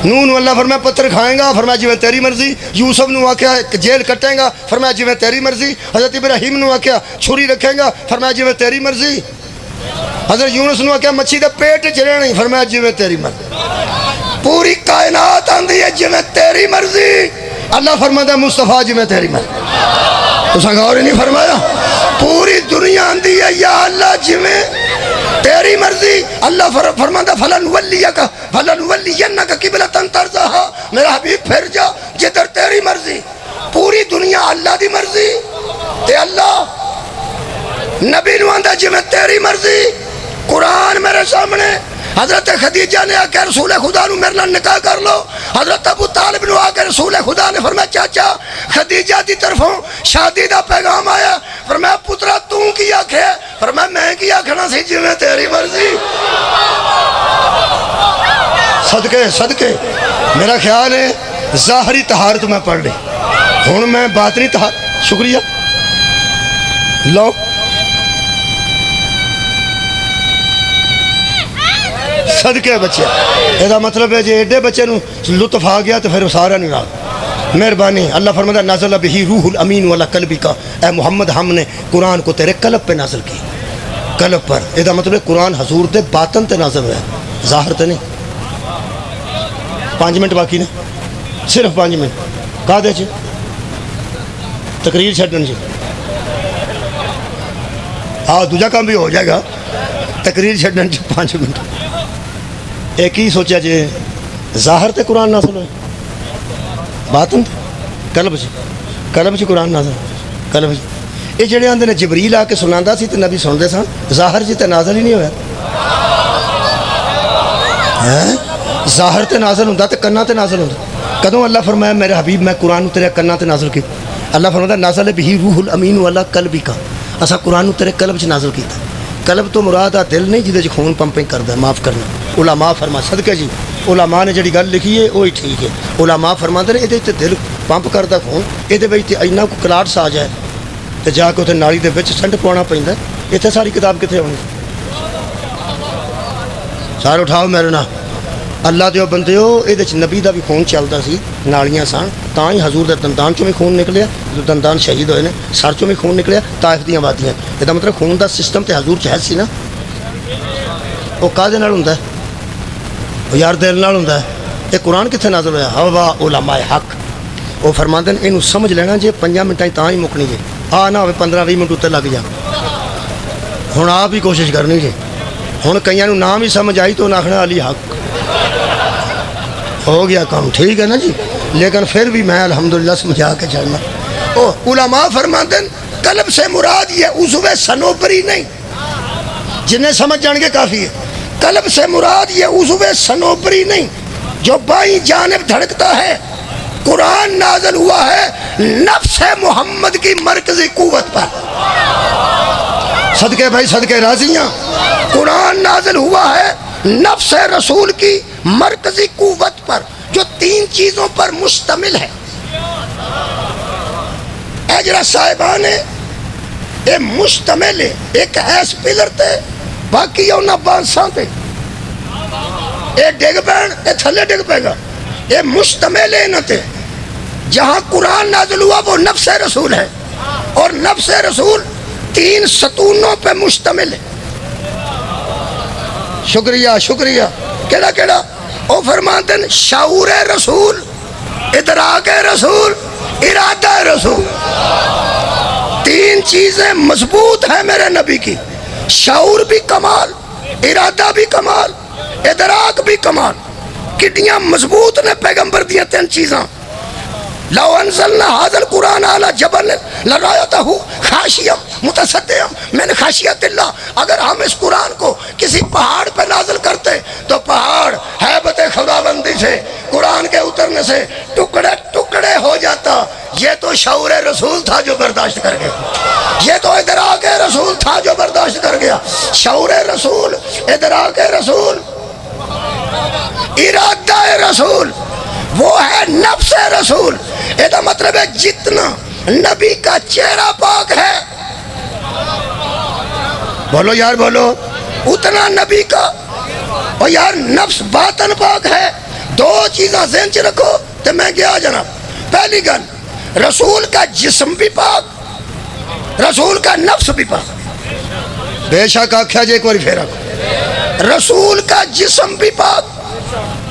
Speaker 1: نون اللہ فرمایا پتھر کھائیں گا فرمایا جی میں تیری مرضی یوسف نو آکھیا جیل کٹیں گا فرمایا جی میں تیری مرضی حضرت ابراہیم نو آکھیا چھری رکھیں گا فرمایا جی میں تیری مرضی حضرت یونس نو آکھیا مچھی دے پیٹ چ رہنا فرمایا جی میں تیری مرضی پوری کائنات آندی ہے جی میں تیری مرضی اللہ فرماتا مصطفیٰ جی میں تیری مرضی تو غور نہیں فرمایا پوری دنیا آندی ہے یا اللہ جی میں تیری مرضی اللہ فرماتا فَلَنُوَلِّيَنَّكَ قِبْلَةً تَرْضَاهَا میرا حبیب پھر جا جدھر تیری مرضی پوری دنیا اللہ دی مرضی تے اللہ نبی نو آندا جی میں تیری مرضی قرآن میرے سامنے حضرت خدیجہ نے آ کے رسول خدا نو میرے نال نکاح کر لو حضرت ابو طالب نو آ کے رسول خدا نے فرمایا چاچا خدیجہ دی طرفوں شادی دا پیغام آیا فرمایا پترا تو کی آکھے فرمایا میں کی آکھنا سی جی میں تیری مرضی صدقے صدقے میرا خیال ہے ظاہری طہارت میں پڑھ لی ہن میں باطنی طہارت شکریہ لو صدقے بچے یہ مطلب ہے جی ایڈے بچے نو لطف آ گیا تو پھر سارا نہیں آ مہربانی اللہ فرماتا نازل بہی روح الامین والا قلبی کا اے محمد ہم نے قرآن کو تیرے قلب پہ نازل کی قلب پر یہ مطلب ہے قرآن حضور دے باطن تے نازل ہوا ہے ظاہر تے نہیں 5 منٹ باقی نے صرف 5 منٹ کہا دے جی تقریر چھڑن جی ہاں دوجا کام بھی ہو جائے گا تقریر چھڑن جی 5 منٹ ایک ہی سوچا جی ظاہر تے قرآن نازل ہوئے باطن قلب چ قرآن نازل قلب یہ جڑے آندے نے جبریل آ کے سناندا سی تے نبی سنتے سن ظاہر جی تے نازل ہی نہیں ہویا ظاہر تے نازل ہوندا تے کنا تے نازل ہوندا کدوں اللہ فرمایا میرے حبیب میں قرآن تیرے کنا تے نازل کیتا اللہ فرماتا نازل بہی روح الامین والا قلبی کا اسا قرآن تیرے قلب چ نازل کیتا قلب تو مراد آ دل نہیں جہدے خون پمپنگ کردا ہے معاف کرنا علماء فرما صدقے جی علماء نے جڑی گل لکھی ہے وہی ٹھیک ہے علماء فرماتے ہیں یہ دل پمپ کرتا خون یہ اینا کو کلاٹس آ جائے تو جا کے اتنے نالی دے وچ سنٹ پوانا پیندا اتنے ساری کتاب کتنے ہونی سارے اٹھاؤ میرے نال اللہ دیو بندے ہو یہ نبی دا بھی خون چلتا سی نالیاں سن تاں ہی حضور دے دندان چوں بھی خون نکلیا دندان شہید ہوئے نے سر چوں بھی خون نکلیا طائف دیاں وادیاں یہ مطلب خون دا سسٹم تے حضور چ ہے سی نا وہ کادے نال ہوندا ہے یار دل نال ہوندا ہے یہ قرآن کتنے نازل ہویا ہوا علماء حق وہ فرماندے نے اینوں سمجھ لینا جی 5 منٹاں تاں ہی مکنی جی آ نہ ہوے 15-20 منٹ اتنے لگ جا ہن آپ ہی کوشش کرنی جی ہن کئیاں نوں نام ہی سمجھ آئی تو آکھنا علی حق ہو گیا کام ٹھیک ہے نا جی لیکن پھر بھی میں الحمدللہ سمجھا کے چلنا علماء فرماتے ہیں قلب سے مراد یہ عضو صنوبری نہیں جنہیں سمجھ جان کے کافی ہے قلب سے مراد یہ عضو صنوبری نہیں جو بائیں جانب دھڑکتا ہے قرآن نازل ہوا ہے نفس محمد کی مرکزی قوت پر صدقے بھائی صدقے راضیاں قرآن نازل ہوا ہے نفس رسول کی مرکزی قوت پر جو 3 چیزوں پر مشتمل ہے اجرا صاحبان اے مشتمل ہے ایک ایس پلر تے باقی اونا بانساں تے اے ڈگ پین اے تھلے ڈگ پے گا اے مشتمل ہے تے جہاں قرآن نازل ہوا وہ نفس رسول ہے اور نفس رسول 3 ستونوں پہ مشتمل ہے شکریہ شکریہ کیڑا کیڑا او فرماتے ہیں شعور رسول، ادراک رسول، ارادہ رسول، تین چیزیں مضبوط ہیں میرے نبی کی، شعور بھی کمال، ارادہ بھی کمال، ادراک بھی کمال، کتنیاں مضبوط نے پیغمبر دیا تین چیزاں۔ لو انزلنا هذا القرآن على جبل لرأيته خاشعا متصدعا من خشیت اللہ، اگر ہم اس قرآن کو کسی پہاڑ پہ نازل کرتے تو پہاڑ ہیبت خداوندی سے، قرآن کے اترنے سے ٹکڑے ٹکڑے ہو جاتا۔ یہ تو شعور رسول تھا جو برداشت کر گیا، یہ تو ادراک رسول تھا جو برداشت کر گیا۔ شعور رسول، ادراک رسول، ارادہ رسول، وہ ہے نفس رسول۔ یہ مطلب ہے جتنا نبی کا چہرہ پاک ہے، بولو یار بولو، اتنا نبی کا اور یار نفس باطن پاک ہے۔ دو چیزاں ذہن چ رکھو تو میں گیا جناب۔ پہلی گل، رسول کا جسم بھی پاک، رسول کا نفس بھی پاک۔ بے شک آکھیا جی ایک بار پھر آکھو، رسول کا جسم بھی پاک،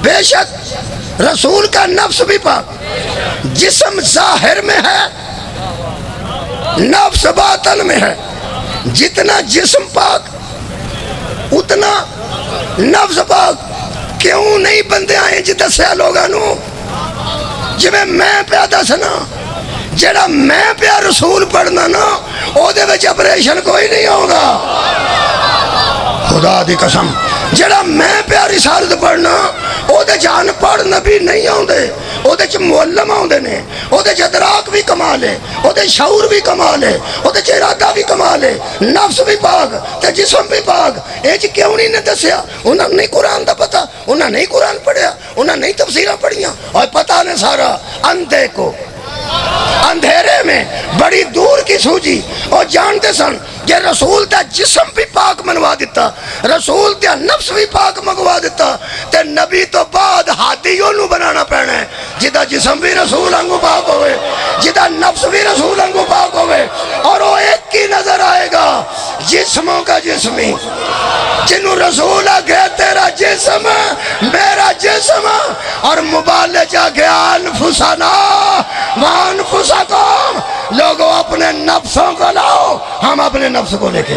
Speaker 1: بے شک رسول کا نفس بھی پاک۔ جسم ظاہر میں ہے، نفس باطن میں ہے۔ جتنا جسم پاک اتنا نفس پاک۔ کیوں نہیں بندے آئے جی دسیا لوگاں نو جی میں پیا دسنا، جڑا میں پیا رسول پڑھنا نا او دے وچ آپریشن کوئی نہیں ہوگا، خدا دی قسم۔ جڑا میں پیا رسالت پڑھنا او دے جان پڑھ نبی نہیں آندے، او دے چ معلم آندے نے، او دے چ ادراک بھی کمال ہے، او دے شعور بھی کمال ہے، او دے چ ارادہ بھی کمال ہے، نفس بھی پاک تے جسم بھی پاک۔ اے جی کیوں نہیں نے دسیا؟ انہاں نہیں قرآن دا پتہ، انہاں نہیں قرآن پڑھیا، انہاں نہیں تفسیراں پڑھیاں، اور پتہ نے سارا اندھے کو اندھیرے میں بڑی دور کی سوجی۔ اور جانتے سن کہ رسول دا جسم بھی پاک منوا دیتا، رسول دا نفس بھی پاک منگوا دیتا، تے نبی تو بعد ہادیوں نو بنانا پینا ہے جدا جسم بھی رسول انگو پاک ہوئے، جدا نفس بھی رسول انگو پاک ہوئے۔ اور وہ ایک کی نظر آئے گا، جسموں کا جسمی، جنہوں رسول آگیا تیرا جسم میرا جسم، اور مبالغ آگیا انفسنا وانفسکم، لوگوں اپنے نفسوں کو لاؤ، ہم اپنے نفس کو لے کے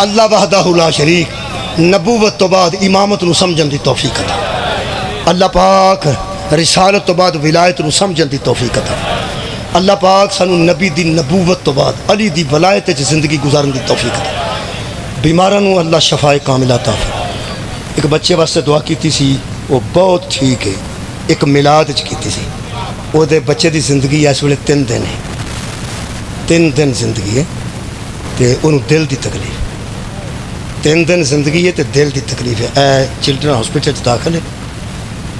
Speaker 1: اللہ وحدہ لا شریک نبوت تو بعد امامت نو سمجھن دی توفیق عطا، اللہ پاک رسالت تو بعد ولایت نو سمجھن دی توفیق عطا، اللہ پاک سانو نبی دی نبوت تو بعد علی دی ولایت وچ زندگی گزارن دی توفیق عطا۔ بیماراں نو اللہ شفا کاملہ عطا فرمائے۔ ایک بچے واسطے دعا کیتی سی، وہ بہت ٹھیک ہے، ایک میلاد وچ کیتی سی، وہ دے بچے دی زندگی اس ویلے 3 دن ہے، 3 دن زندگی ہے تے انہوں دل دی تکلیف، 3 دن زندگی ہے تے دل دی تکلیف ہے۔ اے چلڈرن ہاسپٹل داخل ہے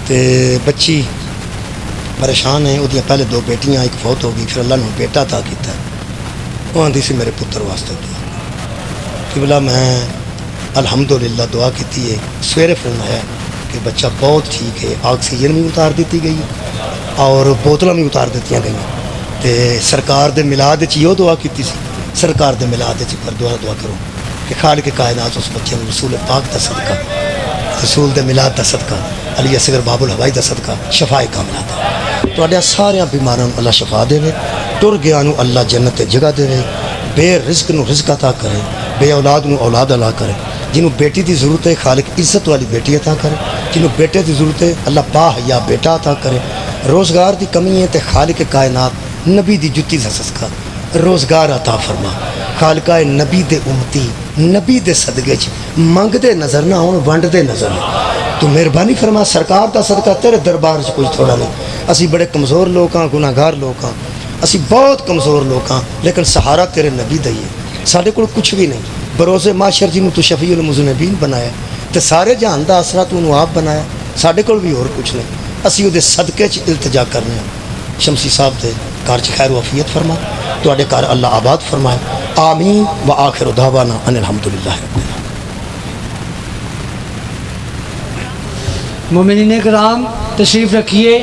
Speaker 1: تے بچی پریشان ہے، وہ پہلے 2 بیٹیاں، ایک فوت ہو گئی، پھر اللہ نے بیٹا عطا کیتا ہے۔ وہ آندھی سی میرے پتر واسطے دعا کہ بلا میں الحمدللہ دعا کیتی ہے، سویرے فون آیا کہ بچہ بہت ٹھیک ہے، آکسیجن بھی اتار دیتی گئی اور بوتلاں بھی اتار دیتی گئی، تے سرکار دے میلاد وچ یہ دعا کیتی سی، سرکار دے میلاد وچ پر دعا کرو کہ خالق کائنات اس بچے نوں رسول پاک دا صدقہ، رسول دے میلاد دا صدقہ، علی اصغر باب الہوائی دا صدقہ شفا کاملہ دا تواڈے سارے بیماراں نوں اللہ شفا دے، ٹر گیا نوں اللہ جنت تے جگہ دے، بے رزق نوں رزق عطا کرے، بے اولاد نوں اولاد عطا کرے، جنہوں بیٹی دی ضرورت ہے خالق عزت والی بیٹی عطا کرے، جنہوں بیٹے دی ضرورت ہے اللہ باحیا بیٹا عطا کرے، روزگار دی کمی ہے تے خالق کائنات نبی دی جتی دا صدقہ روزگار عطا فرما، خالقہ نبی دے امتی نبی دے صدقے چ منگ دے نظر نہ ہون ونڈ دے نظر تو مہربانی فرما، سرکار دا صدقہ تیرے دربار چ کچھ تھوڑا نہیں، اسی بڑے کمزور لوگ ہاں، گناہگار لوگ ہاں، اسی بہت کمزور لوگ ہاں، لیکن سہارا تیرے نبی دئیے، ساڈے کول کچھ بھی نہیں، بروز معاشر جنوں تو شفیع المذنبین بنایا تے سارے جہان دا آسرا تو انہوں آپ بنایا، ساڈے کول بھی اور کچھ نہیں، اسی وہ دے صدقے چ التجا کرنے ہیں۔ شمسی صاحب دے کار چ خیر و عافیت فرما، تواڈے کار اللہ آباد فرمائے، آمین و آخر دعوانا ان الحمدللہ رب العالمین۔
Speaker 2: مومنین کرام تشریف رکھیے۔